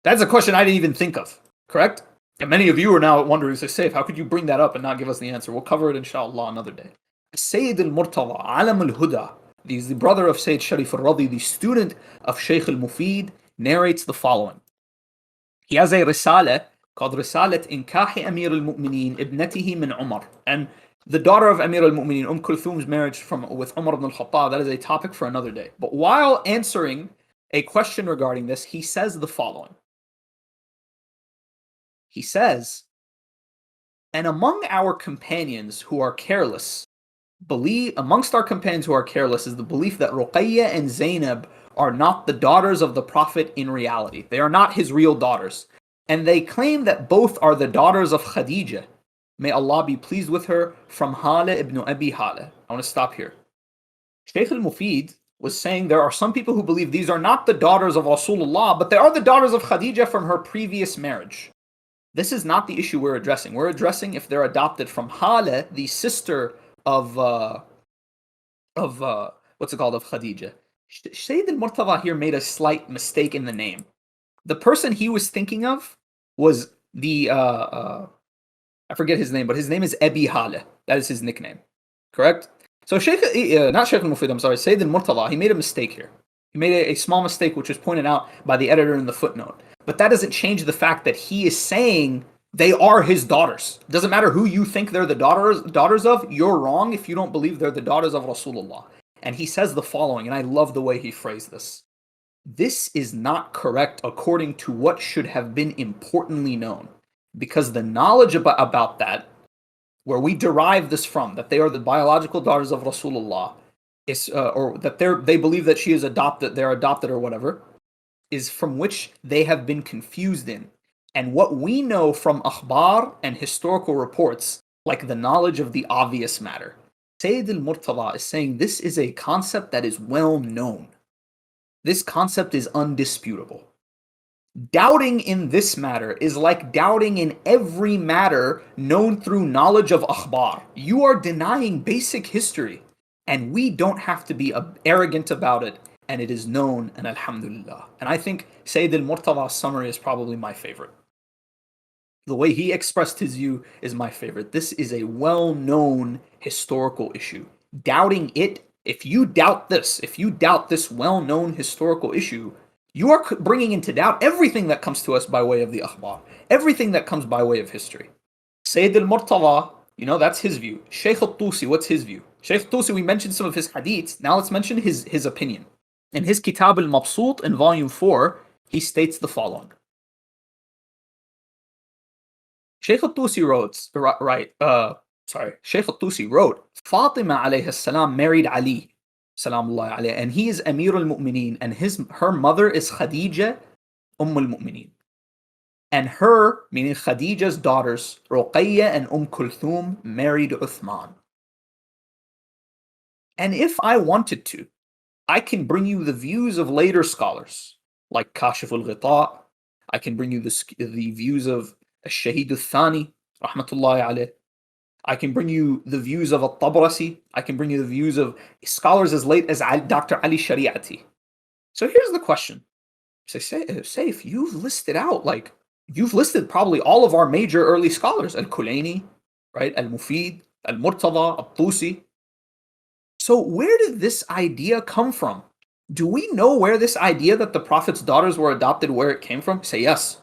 That's a question I didn't even think of, correct? And many of you are now wondering, say, Saif, how could you bring that up and not give us the answer? We'll cover it, inshallah, another day. Sayyid al-Murtadha, Alam al-Huda, the brother of Sayyid Sharif al-Radi, the student of Shaykh al-Mufid, narrates the following. He has a risala called Risalat Inkahi Amir al-Mu'mineen Ibnatihi min Umar. And the daughter of Amir al-Mu'mineen, Kulthum's marriage with Umar ibn al-Khattab, that is a topic for another day. But while answering a question regarding this, he says the following. He says, and amongst our companions who are careless is the belief that Ruqayya and Zainab are not the daughters of the Prophet in reality. They are not his real daughters. And they claim that both are the daughters of Khadija. May Allah be pleased with her, from Hala ibn Abi Hala. I want to stop here. Shaykh al-Mufid was saying there are some people who believe these are not the daughters of Rasulullah, but they are the daughters of Khadija from her previous marriage. This is not the issue we're addressing. We're addressing if they're adopted from Hala, the sister of what's it called, of Khadija. Sayyid al-Murtadha here made a slight mistake in the name. The person he was thinking of was the I forget his name, but his name is Abi Hala. That is his nickname, correct? So not Shaykh al-Mufid, I'm sorry, Sayyid al-Murtadha, he made a mistake here. He made a small mistake, which was pointed out by the editor in the footnote. But that doesn't change the fact that he is saying they are his daughters. It doesn't matter who you think they're the daughters of, you're wrong if you don't believe they're the daughters of Rasulullah. And he says the following, and I love the way he phrased this. This is not correct according to what should have been importantly known, because the knowledge about that, where we derive this from, that they are the biological daughters of Rasulullah, is or that they believe that she is adopted, they're adopted or whatever, is from which they have been confused in. And what we know from akhbar and historical reports, like the knowledge of the obvious matter. Sayyid al-Murtadha is saying this is a concept that is well known. This concept is undisputable. Doubting in this matter is like doubting in every matter known through knowledge of akhbar. You are denying basic history, and we don't have to be arrogant about it, and it is known, and alhamdulillah. And I think Sayyid al-Murtadha's summary is probably my favorite. The way he expressed his view is my favorite. This is a well-known historical issue. Doubting it, if you doubt this well-known historical issue, you are bringing into doubt everything that comes to us by way of the akhbar, everything that comes by way of history. Sayyid al-Murtadha, that's his view. Shaykh al-Tusi, what's his view? Shaykh al-Tusi, we mentioned some of his hadiths. Now let's mention his opinion. In his Kitab al-Mabsut in volume 4, he states the following. Shaykh al-Tusi Shaykh al-Tusi wrote, Fatima alayhi salam married Ali, salamullah alayhi, and he is Amir al-Mu'mineen, and her mother is Khadija, al-Mu'mineen. And her, meaning Khadija's daughters, Ruqayya and Kulthum, married Uthman. And if I wanted to, I can bring you the views of later scholars, like Kashif al-Ghita. I can bring you the views of al-Shahid al-Thani, rahmatullahi alayh. I can bring you the views of al-Tabrasi. I can bring you the views of scholars as late as Dr. Ali Shari'ati. So here's the question. Say if you've listed out, you've listed probably all of our major early scholars, al-Kulayni, right, al-Mufid, al-Murtadha, al-Tusi. So where did this idea come from? Do we know where this idea that the Prophet's daughters were adopted, where it came from? Say yes.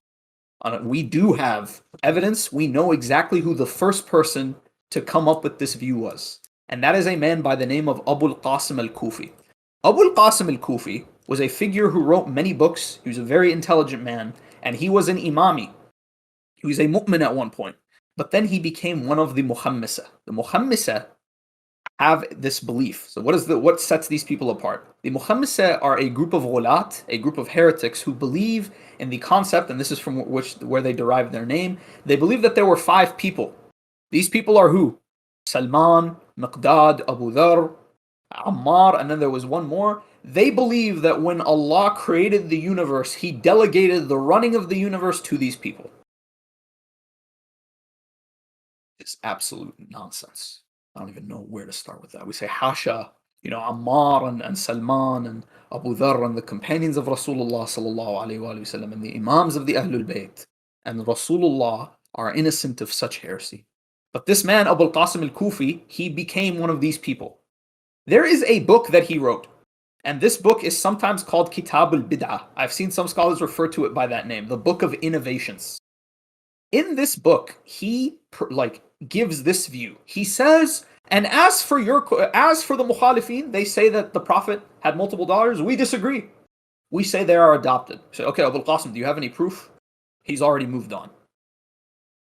We do have evidence. We know exactly who the first person to come up with this view was. And that is a man by the name of Abu al-Qasim al-Kufi. Abu al-Qasim al-Kufi was a figure who wrote many books. He was a very intelligent man, and he was an imami. He was a mu'min at one point. But then he became one of the Muhammisa. The Muhammisa have this belief. So what sets these people apart? The Muhammisa are a group of ghulat, a group of heretics who believe in the concept, and this is from where they derive their name. They believe that there were 5 people. These people are who? Salman, Miqdad, Abu Dharr, Ammar, and then there was one more. They believe that when Allah created the universe, He delegated the running of the universe to these people. It's absolute nonsense. I don't even know where to start with that. We say Hasha, Ammar and Salman and Abu Dharr and the companions of Rasulullah sallallahu alayhi wa sallam and the Imams of the Ahlul Bayt and Rasulullah are innocent of such heresy. But this man, Abu al-Qasim al-Kufi, he became one of these people. There is a book that he wrote, and this book is sometimes called Kitab al-Bid'ah. I've seen some scholars refer to it by that name, the Book of Innovations. In this book, he gives this view. He says, and as for the Mukhalifin, they say that the Prophet had multiple daughters. We disagree. We say they are adopted. Say, okay, Abu al-Qasim, do you have any proof? He's already moved on.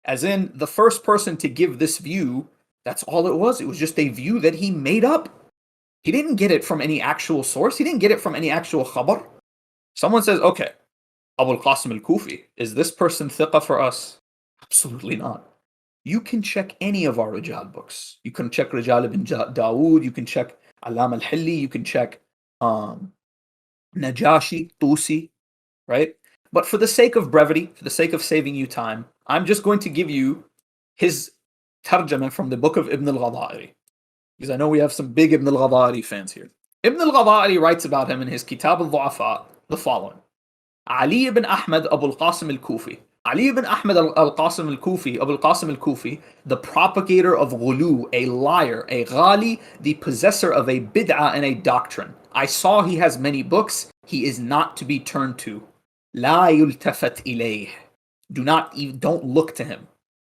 As in, the first person to give this view, that's all it was. It was just a view that he made up. He didn't get it from any actual source. He didn't get it from any actual khabar. Someone says, okay, Abu al-Qasim al-Kufi. Is this person thiqa for us? Absolutely not. You can check any of our Rijal books. You can check Rijal ibn Dawood, you can check Alam al-Hilli, you can check Najashi, Tusi, right? But for the sake of brevity, for the sake of saving you time, I'm just going to give you his tarjama from the book of Ibn al-Ghadari. Because I know we have some big Ibn al-Ghadari fans here. Ibn al-Ghadari writes about him in his Kitab al-Du'afa the following. Ali ibn Ahmad Abu al-Qasim al-Kufi. Ali ibn Ahmad al-Qasim al-Kufi, Abu al-Qasim al-Kufi, the propagator of ghulu, a liar, a ghali, the possessor of a bid'ah and a doctrine. I saw he has many books. He is not to be turned to. La yultafat ilayh. Don't look to him.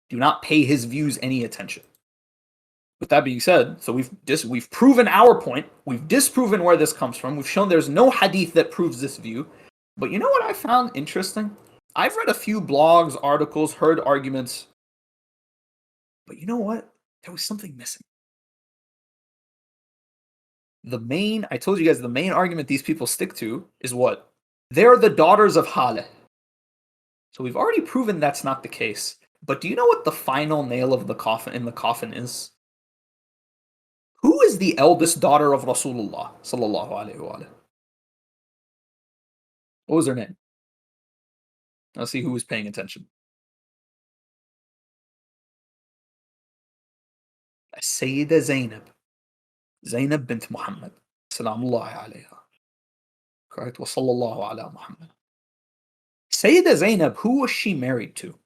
Do not pay his views any attention. With that being said, so we've proven our point. We've disproven where this comes from. We've shown there's no hadith that proves this view. But you know what I found interesting? I've read a few blogs, articles, heard arguments. But you know what? There was something missing. I told you guys, the main argument these people stick to is what? They're the daughters of Haleh. So we've already proven that's not the case. But do you know what the final nail of the coffin is? Who is the eldest daughter of Rasulullah sallallahu alaihi wasallam? What was her name? Let's see who was paying attention. Sayyida Zainab. Zainab bint Muhammad. Salamullahi alayha. Correct? Wa sallallahu ala Muhammad. Sayyida Zainab, who was she married to?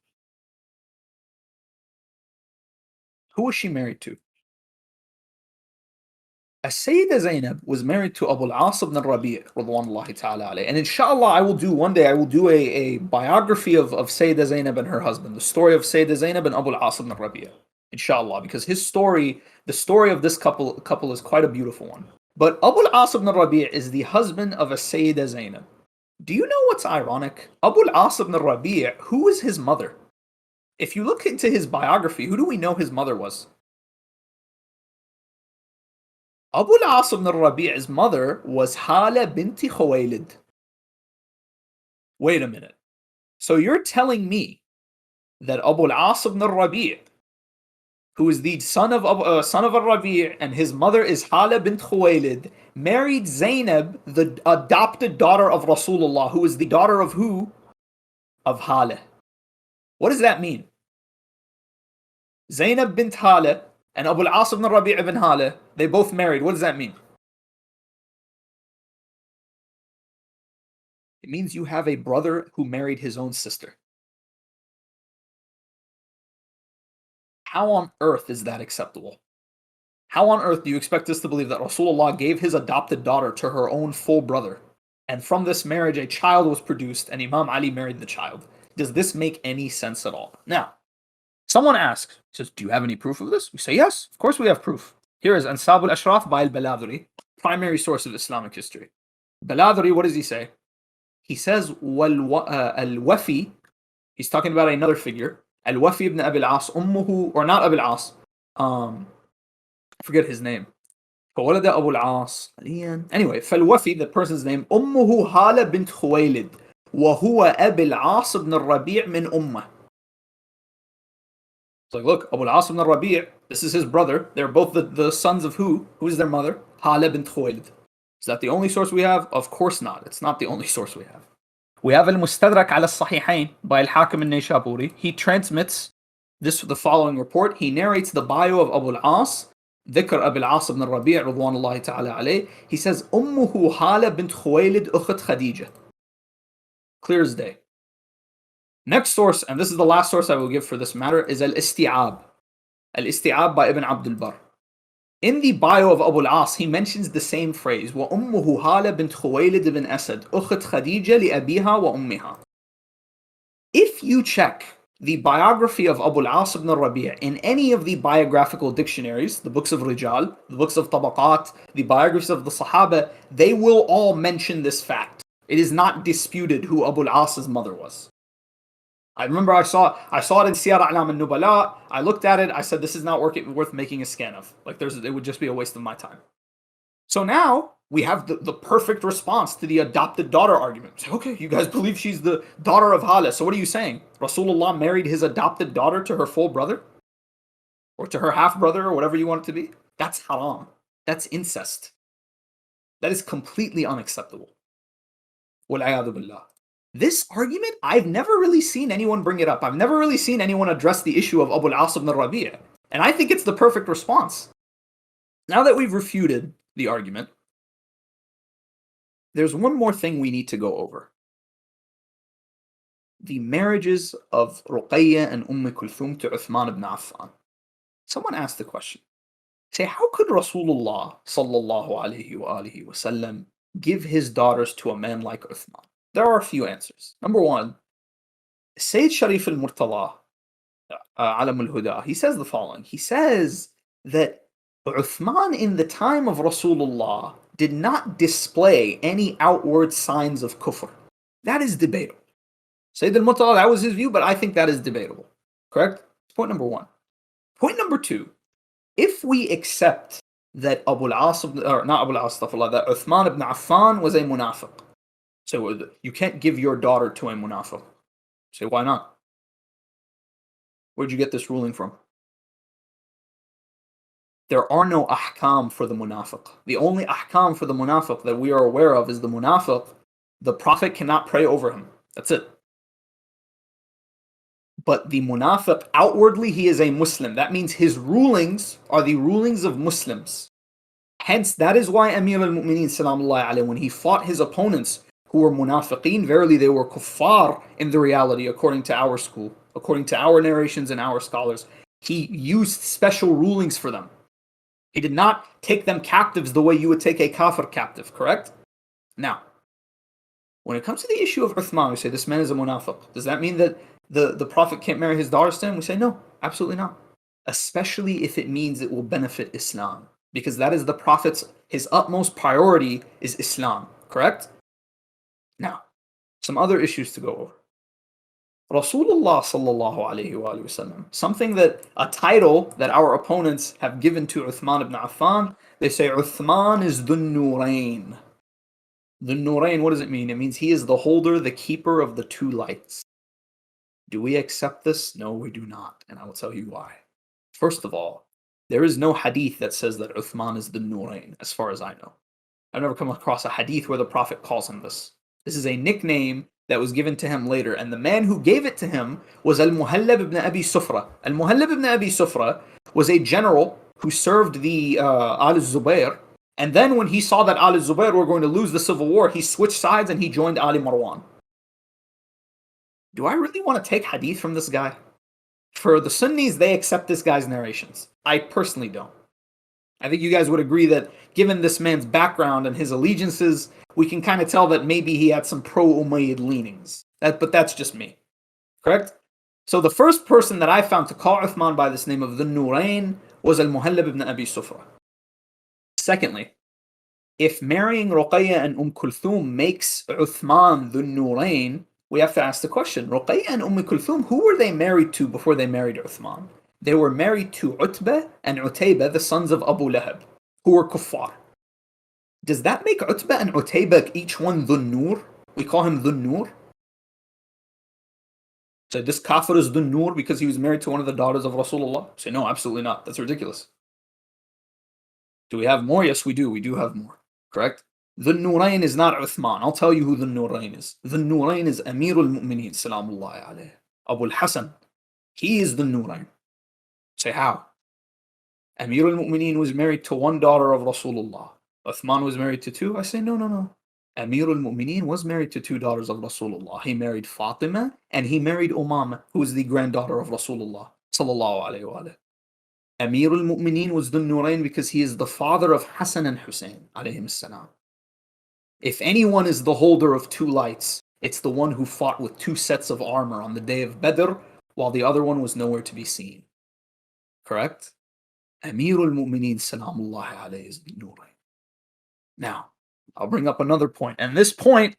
Who was she married to? Sayyida Zainab was married to Abu al-As ibn al-Rabi' radwanullahi ta'ala alayhi. And inshallah, I will do a biography of Sayyida Zainab and her husband, the story of Sayyida Zainab and Abu al-As ibn al-Rabi'. Inshallah, because the story of this couple is quite a beautiful one. But Abu al-As ibn al-Rabi' is the husband of a Sayyida Zainab. Do you know what's ironic? Abu al-As ibn al-Rabi', who is his mother? If you look into his biography, who do we know his mother was? Abu al-As ibn al-Rabi''s mother was Hala binti Khuwaylid. Wait a minute. So you're telling me that Abu al-As ibn al-Rabi', who is the son of al-Rabi' and his mother is Hala bint Khuwaylid, married Zainab, the adopted daughter of Rasulullah, who is the daughter of who? Of Hala. What does that mean? Zainab bint Hala and Abu al-As ibn Rabi' ibn Hala, they both married. What does that mean? It means you have a brother who married his own sister. How on earth is that acceptable? How on earth do you expect us to believe that Rasulullah gave his adopted daughter to her own full brother, and from this marriage a child was produced and Imam Ali married the child? Does this make any sense at all? Now, someone asks, says, do you have any proof of this? We say, yes, of course we have proof. Here is Ansab al-Ashraf by al-Baladhuri, primary source of Islamic history. Baladhuri, what does he say? He says, al-Wafi, he's talking about another figure, al-Wafi ibn Abi al-As, ummuhu, or not Abi al-As, I forget his name. فولد أبو العاص. Anyway, فالوفي, the person's name, أمه هالة بنت خويلد وهو أبي العاص بن الربيع من أمه. It's like, look, Abu al-As ibn al-Rabi', this is his brother. They're both the sons of who? Who is their mother? Hala bint Khuwaylid. Is that the only source we have? Of course not. It's not the only source we have. We have al-Mustadrak ala al-Sahihain by al-Hakim al-Naysaburi. He transmits the following report. He narrates the bio of Abu al-As, Dhikr Abu al-As ibn al-Rabi' radwanullahi ta'ala alayh. He says, Ummuhu Hala bint Khuwaylid ukhat Khadija. Clear as day. Next source, and this is the last source I will give for this matter, is Al-Isti'ab. Al-Isti'ab by Ibn Abdul Barr. In the bio of Abu al-As, he mentions the same phrase, وَأُمُّهُ هَالَ بِنْتْ خُوَيْلِدْ بِنْ أَسَدْ أُخْتْ خَدِيجَةَ لِأَبِيهَا وَأُمِّهَا. If you check the biography of Abu al-As ibn al-Rabi' in any of the biographical dictionaries, the books of Rijal, the books of Tabaqat, the biographies of the Sahaba, they will all mention this fact. It is not disputed who Abu al-As's mother was. I remember I saw it in Siyar A'lam al-Nubala. I looked at it. I said, this is not worth making a scan of. Like, it would just be a waste of my time. So now, we have the perfect response to the adopted daughter argument. Say, okay, you guys believe she's the daughter of Hala. So what are you saying? Rasulullah married his adopted daughter to her full brother? Or to her half brother, or whatever you want it to be? That's haram. That's incest. That is completely unacceptable. Wal-'iyadhu billah. This argument, I've never really seen anyone bring it up. I've never really seen anyone address the issue of Abu al-As ibn Rabi'. And I think it's the perfect response. Now that we've refuted the argument, there's one more thing we need to go over. The marriages of Ruqayya and Kulthum to Uthman ibn Affan. Someone asked the question. Say, how could Rasulullah sallallahu alayhi wa alihi wasallam give his daughters to a man like Uthman? There are a few answers. Number one, Sayyid Sharif al-Murtadha, Alam al-Huda, he says the following. He says that Uthman in the time of Rasulullah did not display any outward signs of kufr. That is debatable. Sayyid al-Murtadha, that was his view, but I think that is debatable. Correct? Point number one. Point number two, if we accept that that Uthman ibn Affan was a munafiq, so you can't give your daughter to a munafiq. Say, why not? Where'd you get this ruling from? There are no ahkam for the munafiq. The only ahkam for the munafiq that we are aware of is the munafiq. The Prophet cannot pray over him. That's it. But the munafiq, outwardly, he is a Muslim. That means his rulings are the rulings of Muslims. Hence, that is why Amir al-Mu'mineen, salamullahi alayhi, when he fought his opponents who were munafiqeen, verily they were kuffar in the reality, according to our school, according to our narrations and our scholars. He used special rulings for them. He did not take them captives the way you would take a kafir captive, correct? Now, when it comes to the issue of Uthman, we say this man is a munafiq. Does that mean that the Prophet can't marry his daughters to him? We say no, absolutely not. Especially if it means it will benefit Islam. Because that is the Prophet's, his utmost priority is Islam, correct? Now, some other issues to go over. Rasulullah sallallahu alayhi wa sallam, something that, a title that our opponents have given to Uthman ibn Affan, they say Uthman is Dhun Nurayn. Dhun Nurayn, what does it mean? It means he is the holder, the keeper of the two lights. Do we accept this? No, we do not, and I will tell you why. First of all, there is no hadith that says that Uthman is the Nurayn, as far as I know. I've never come across a hadith where the Prophet calls him this. This is a nickname that was given to him later, and the man who gave it to him was al-Muhallab ibn Abi Sufra. Al-Muhallab ibn Abi Sufra was a general who served the al-Zubayr, and then when he saw that al-Zubayr were going to lose the civil war, he switched sides and he joined Ali Marwan. Do I really want to take hadith from this guy? For the Sunnis, they accept this guy's narrations. I personally don't. I think you guys would agree that given this man's background and his allegiances, we can kind of tell that maybe he had some pro-Umayyad leanings. But that's just me. Correct? So the first person that I found to call Uthman by this name of Dhun Nurayn was al-Muhallab ibn Abi Sufra. Secondly, if marrying Ruqayya and Kulthum makes Uthman Dhun Nurayn, we have to ask the question, Ruqayya and Kulthum, who were they married to before they married Uthman? They were married to Utbah and Utaybah, the sons of Abu Lahab, who were kuffar. Does that make Utbah and Utaybah each one Dhun Nur? We call him Dhun Nur? So this kafir is Dhun Nur because he was married to one of the daughters of Rasulullah? Say no, absolutely not. That's ridiculous. Do we have more? Yes, we do. We do have more. Correct? Dhun Nurayn is not Uthman. I'll tell you who Dhun Nurayn is. Dhun Nurayn is Amir al-Mu'mineen, salamullahi alayhi. Abu al-Hasan. He is Dhun Nurayn. Say how? Amir al-Mu'mineen was married to one daughter of Rasulullah. Uthman was married to two? I say no. Amir al-Mu'mineen was married to two daughters of Rasulullah. He married Fatima and he married Umama, who is the granddaughter of Rasulullah sallallahu alayhi wa alayhi. Amir al-Mu'mineen was Dhun Nurayn because he is the father of Hassan and Hussein alayhim salam. If anyone is the holder of two lights, it's the one who fought with two sets of armor on the day of Badr, while the other one was nowhere to be seen. Correct? Amir al-Mu'mineen salamullahi alayhi is Dhun Nurayn. Now, I'll bring up another point, and this point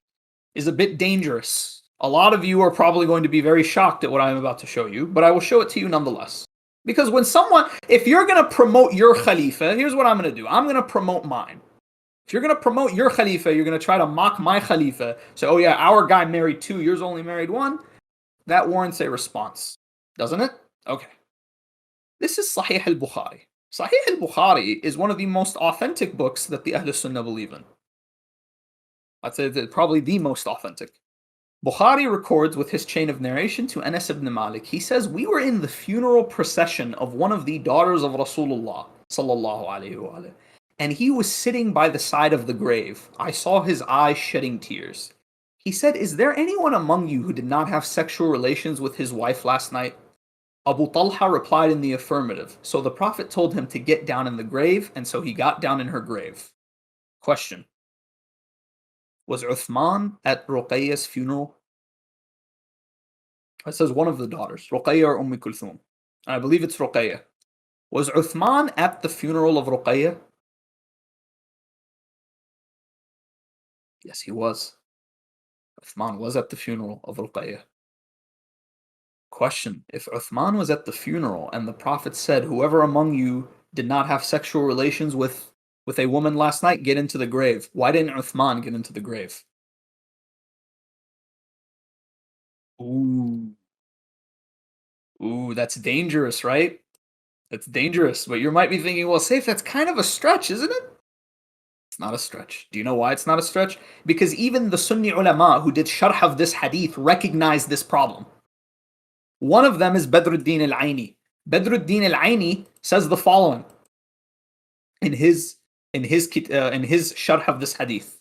is a bit dangerous. A lot of you are probably going to be very shocked at what I'm about to show you, but I will show it to you nonetheless. Because when someone, if you're going to promote your Khalifa, here's what I'm going to do. I'm going to promote mine. If you're going to promote your Khalifa, you're going to try to mock my Khalifa. So, oh yeah, our guy married 2, yours only married 1. That warrants a response, doesn't it? Okay. This is Sahih al-Bukhari. Sahih al-Bukhari is one of the most authentic books that the Ahl Sunnah believe in. I'd say that probably the most authentic. Bukhari records with his chain of narration to Anas ibn Malik. He says, we were in the funeral procession of one of the daughters of Rasulullah sallallahu alaihi wa sallam, and he was sitting by the side of the grave. I saw his eyes shedding tears. He said, is there anyone among you who did not have sexual relations with his wife last night? Abu Talha replied in the affirmative. So the Prophet told him to get down in the grave, and so he got down in her grave. Question. Was Uthman at Ruqayyah's funeral? It says one of the daughters, Ruqayyah or Kulthum. I believe it's Ruqayyah. Was Uthman at the funeral of Ruqayyah? Yes, he was. Uthman was at the funeral of Ruqayyah. Question. If Uthman was at the funeral and the Prophet said, whoever among you did not have sexual relations with a woman last night, get into the grave. Why didn't Uthman get into the grave? Ooh, that's dangerous, right? That's dangerous. But you might be thinking, well, Saif, that's kind of a stretch, isn't it? It's not a stretch. Do you know why it's not a stretch? Because even the Sunni ulama who did sharh of this hadith recognized this problem. One of them is Badruddin al-Aini. Badruddin al-Aini says the following in his sharh of this hadith,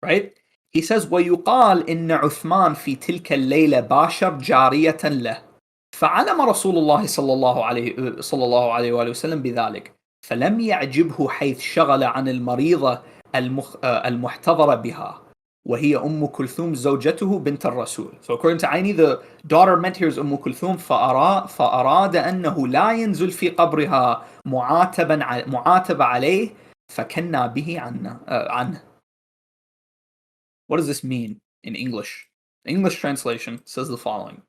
right? He says, وَيُقَالْ إِنَّ عُثْمَانَ فِي تِلْكَ اللَّيْلَةِ بَاشَرْ جَارِيَةً لَهُ فعلم رسول الله صلى الله عليه وآله وسلم بذلك فلم يعجبه حيث شغل عن المريضة المحتضرة بها وهي كلثوم زوجته بنت الرسول. So according to Aini, the daughter meant here is كلثوم فأراد أنه لا ينزل في قبرها معاتب عليه فكنا به عنه. What does this mean in English? The English translation says the following.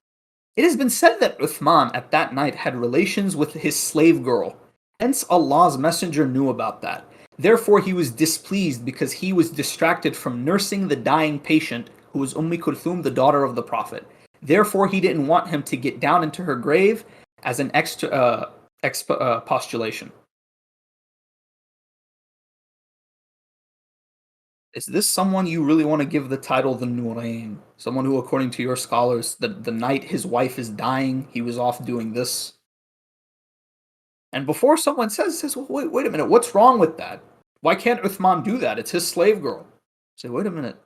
It has been said that Uthman at that night had relations with his slave girl. Hence Allah's messenger knew about that. Therefore he was displeased because he was distracted from nursing the dying patient who was Kulthum, the daughter of the Prophet. Therefore he didn't want him to get down into her grave as an postulation. Is this someone you really want to give the title the Nurayn? Someone who, according to your scholars, the night his wife is dying, he was off doing this? And before someone says well, wait a minute, what's wrong with that? Why can't Uthman do that? It's his slave girl. Say, wait a minute,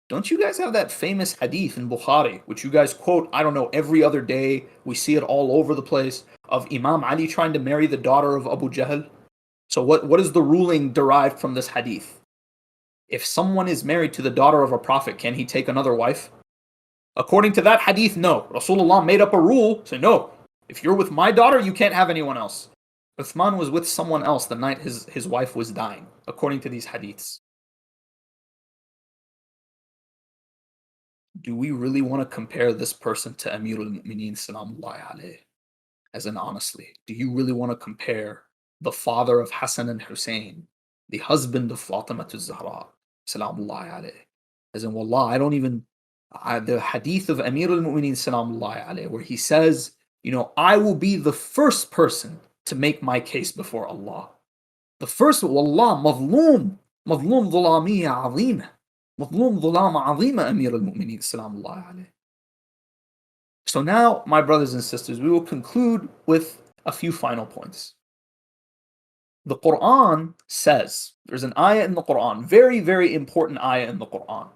don't you guys have that famous hadith in Bukhari, which you guys quote, I don't know, every other day, we see it all over the place, of Imam Ali trying to marry the daughter of Abu Jahl? So what is the ruling derived from this hadith? If someone is married to the daughter of a prophet, can he take another wife? According to that hadith, no. Rasulullah made up a rule, say no, if you're with my daughter, you can't have anyone else. Uthman was with someone else the night his wife was dying, according to these hadiths. Do we really want to compare this person to Amir al-Mu'mineen salamullahi alayhi? As in honestly, do you really want to compare the father of Hassan and Hussein, the husband of Fatima al-Zahra, salamullahi alayhi? As in, wallah, the hadith of Amir al-Mu'mineen salamullahi alayhi, where he says, I will be the first person to make my case before Allah. The first, wallah, mazloom dhulamiyya azima. Mazloom dhulama azima Amir al-Mu'mineen salamullahi alayhi. So now, my brothers and sisters, we will conclude with a few final points. The Quran says, there's an ayah in the Quran, very, very important ayah in the Quran.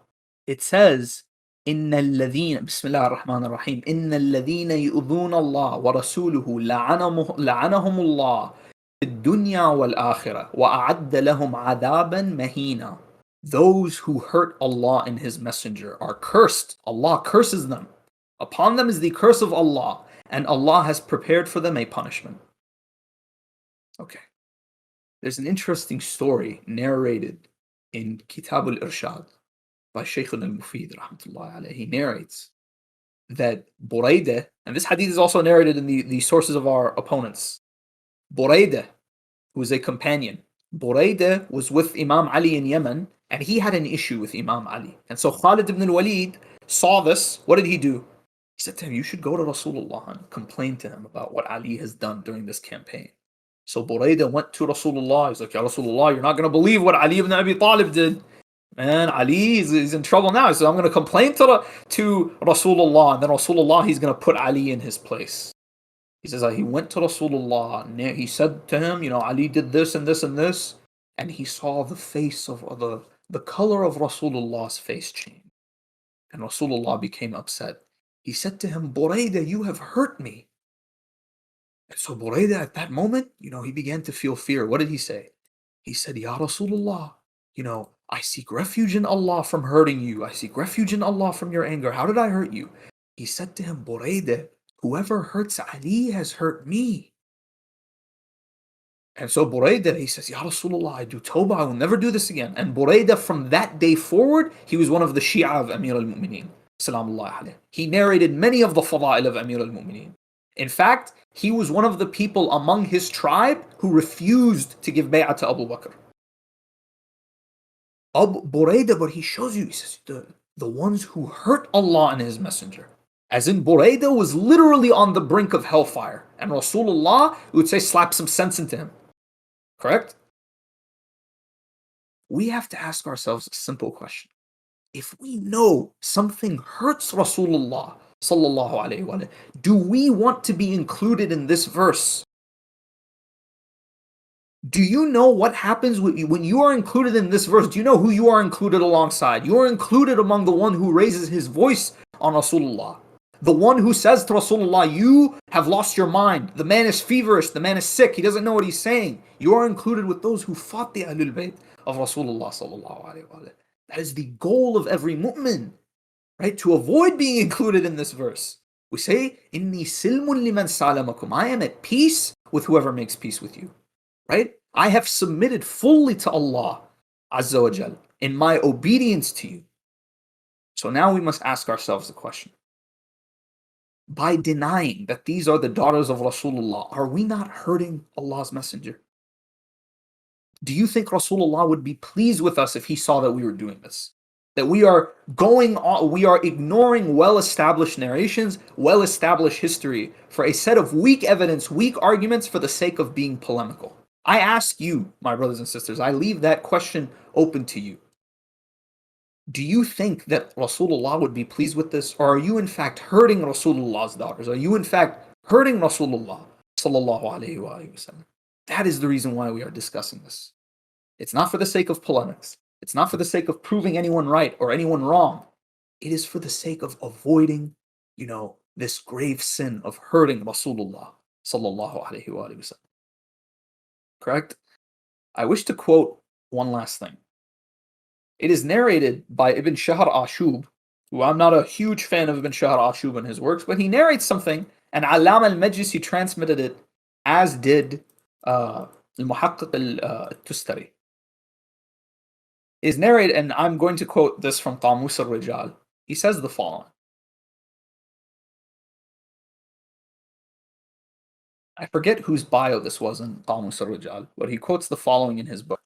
It says, إِنَّ الَّذِينَ بسم الله الرحمن الرحيم إِنَّ الَّذِينَ يُؤْذُونَ اللَّهَ وَرَسُولُهُ لَعَنَهُمُ اللَّهُ فِي الدُّنْيَا وَالْآخِرَةِ وَأَعَدَّ لَهُمْ عَذَابًا مَهِينًا. Those who hurt Allah and His Messenger are cursed. Allah curses them. Upon them is the curse of Allah, and Allah has prepared for them a punishment. Okay. There's an interesting story narrated in Kitab al-Irshad by Shaykh al-Mufid, rahmatullahi alayhi. He narrates that Buraidah, and this hadith is also narrated in the sources of our opponents. Buraidah, who is a companion, Buraidah was with Imam Ali in Yemen, and he had an issue with Imam Ali. And so Khalid ibn al-Walid saw this. What did he do? He said to him, you should go to Rasulullah and complain to him about what Ali has done during this campaign. So Buraidah went to Rasulullah. He's like, Ya Rasulullah, you're not going to believe what Ali ibn Abi Talib did. Man, Ali is in trouble now. He said, I'm going to complain to Rasulullah. And then Rasulullah, he's going to put Ali in his place. He says, he went to Rasulullah. And he said to him, Ali did this and this and this. And he saw the face of the color of Rasulullah's face change. And Rasulullah became upset. He said to him, Buraidah, you have hurt me. And so Buraidah at that moment, he began to feel fear. What did he say? He said, Ya Rasulullah, I seek refuge in Allah from hurting you. I seek refuge in Allah from your anger. How did I hurt you? He said to him, Buraidah, whoever hurts Ali has hurt me. And so Buraidah, he says, Ya Rasulullah, I do tawbah, I will never do this again. And Buraidah, from that day forward, he was one of the Shia of Amir al-Mu'mineen. He narrated many of the fada'il of Amir al-Mu'mineen. In fact, he was one of the people among his tribe who refused to give bay'ah to Abu Bakr. Buraidah, but he shows you, he says, the ones who hurt Allah and His Messenger. As in, Buraidah was literally on the brink of hellfire. And Rasulullah would say, slap some sense into him. Correct? We have to ask ourselves a simple question. If we know something hurts Rasulullah, sallallahu alayhi wa sallam, do we want to be included in this verse? Do you know what happens when you are included in this verse? Do you know who you are included alongside? You are included among the one who raises his voice on Rasulullah. The one who says to Rasulullah, you have lost your mind. The man is feverish. The man is sick. He doesn't know what he's saying. You are included with those who fought the Ahlul Bayt of Rasulullah sallallahu alayhi wa sallam. That is the goal of every mu'min, right? To avoid being included in this verse. We say, Inni silmun liman salamakum. I am at peace with whoever makes peace with you. Right? I have submitted fully to Allah Azza wa Jal in my obedience to you. So now we must ask ourselves the question. By denying that these are the daughters of Rasulullah, are we not hurting Allah's Messenger? Do you think Rasulullah would be pleased with us if he saw that we were doing this? That we are ignoring well-established narrations, well-established history for a set of weak evidence, weak arguments for the sake of being polemical? I ask you, my brothers and sisters, I leave that question open to you. Do you think that Rasulullah would be pleased with this? Or are you in fact hurting Rasulullah's daughters? Are you in fact hurting Rasulullah sallallahu alayhi wa sallam? That is the reason why we are discussing this. It's not for the sake of polemics. It's not for the sake of proving anyone right or anyone wrong. It is for the sake of avoiding, this grave sin of hurting Rasulullah sallallahu alayhi wa sallam. Correct? I wish to quote one last thing. It is narrated by Ibn Shahr Ashub, who I'm not a huge fan of Ibn Shahr Ashub and his works, but he narrates something, and Allama al-Majlisi transmitted it, as did al-Muhaqqiq al-Tustari. It is narrated, and I'm going to quote this from Qamus al-Rijal. He says the following. I forget whose bio this was in Qamus al-Rijal, but he quotes the following in his book.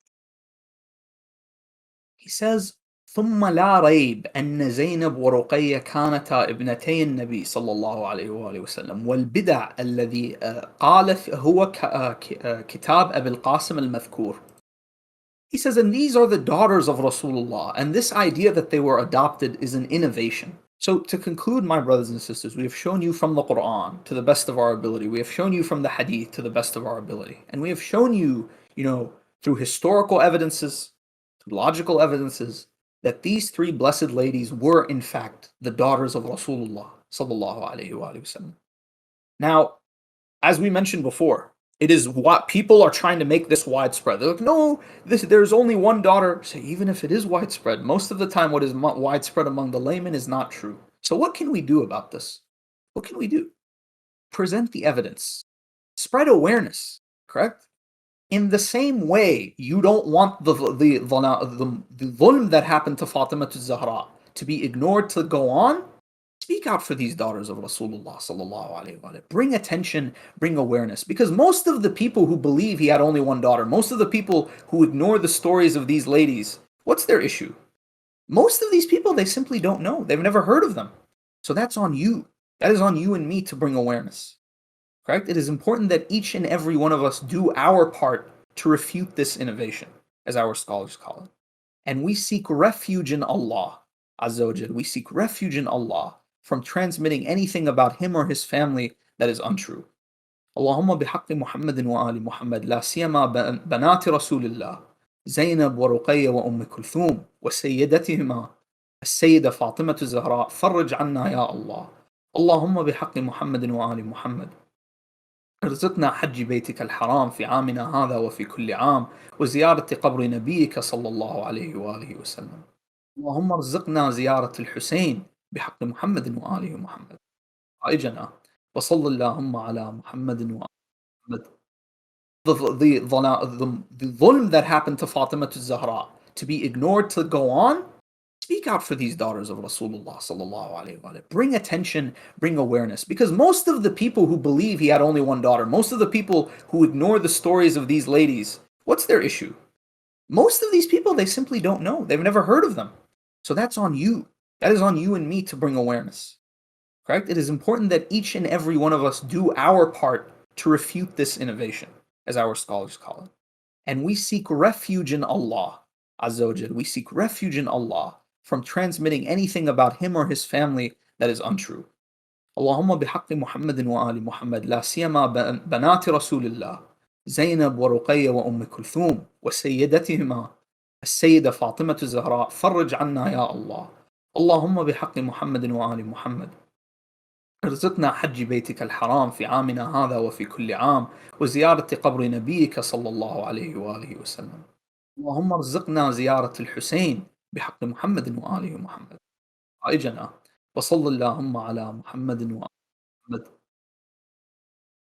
He says, ثم لا ريب أن زينب ورقية كانتا ابنتي النبي صلى الله عليه وآله وسلم والبدع الذي قال هو كتاب أبي القاسم المذكور. He says, and these are the daughters of Rasulullah, and this idea that they were adopted is an innovation. So to conclude, my brothers and sisters, we have shown you from the Quran to the best of our ability. We have shown you from the hadith to the best of our ability. And we have shown you, through historical evidences, through logical evidences, that these three blessed ladies were in fact the daughters of Rasulullah sallallahu alayhi wa sallam. Now, as we mentioned before, it is what people are trying to make this widespread. They're like, no, there's only one daughter. So even if it is widespread, most of the time what is widespread among the laymen is not true. So what can we do about this? What can we do? Present the evidence. Spread awareness, correct? In the same way, you don't want the dhulm that happened to Fatima to Zahra to be ignored, to go on. Speak out for these daughters of Rasulullah sallallahu alaihi wasallam. Bring attention, bring awareness. Because most of the people who believe he had only one daughter, most of the people who ignore the stories of these ladies, What's their issue? Most of these people, they simply don't know. They've never heard of them. So that's on you. That is on you and me to bring awareness. Correct? It is important that each and every one of us do our part to refute this innovation, as our scholars call it. And we seek refuge in Allah, Azza wa Jal. We seek refuge in Allah from transmitting anything about him or his family that is untrue. اللهم بحق محمد وآل محمد لا سيما بنات رسول الله زينب ورقية وأم كلثوم وسيدتهما السيدة فاطمة الزهراء فرج عنا يا الله. اللهم بحق محمد وآل محمد ارزقنا حج بيتك الحرام في عامنا هذا وفي كل عام وزيارة قبر نبيك صلى الله عليه وآله وسلم. اللهم ارزقنا زيارة الحسين بحق محمد وآله محمد. حائجنا وصل اللهم على محمد وآل the dhulm that happened to Fatima to Zahra to be ignored to go on. Speak out for these daughters of Rasulullah sallallahu alaihi wasallam. Bring attention, bring awareness, because most of the people who believe he had only one daughter, most of the people who ignore the stories of these ladies, what's their issue? Most of these people, they simply don't know. They've never heard of them. So that's on you. That is on you and me to bring awareness. Correct? It is important that each and every one of us do our part to refute this innovation, as our scholars call it. And we seek refuge in Allah, Azza wa Jal. We seek refuge in Allah from transmitting anything about him or his family that is untrue. اللهم بحق محمد وآل محمد لا سيما بنات رسول الله زينب ورقية وأم كلثوم وسيدتهما السيدة فاطمة الزهراء فرج عنا يا الله. اللهم بحق محمد وآل محمد ارزقنا حج بيتك الحرام في عامنا هذا وفي كل عام وزيارة قبر نبيك صلى الله عليه وآله وسلم. اللهم ارزقنا زيارة الحسين بحق محمد وآله محمد. حائجنا وصل اللهم على محمد وآل محمد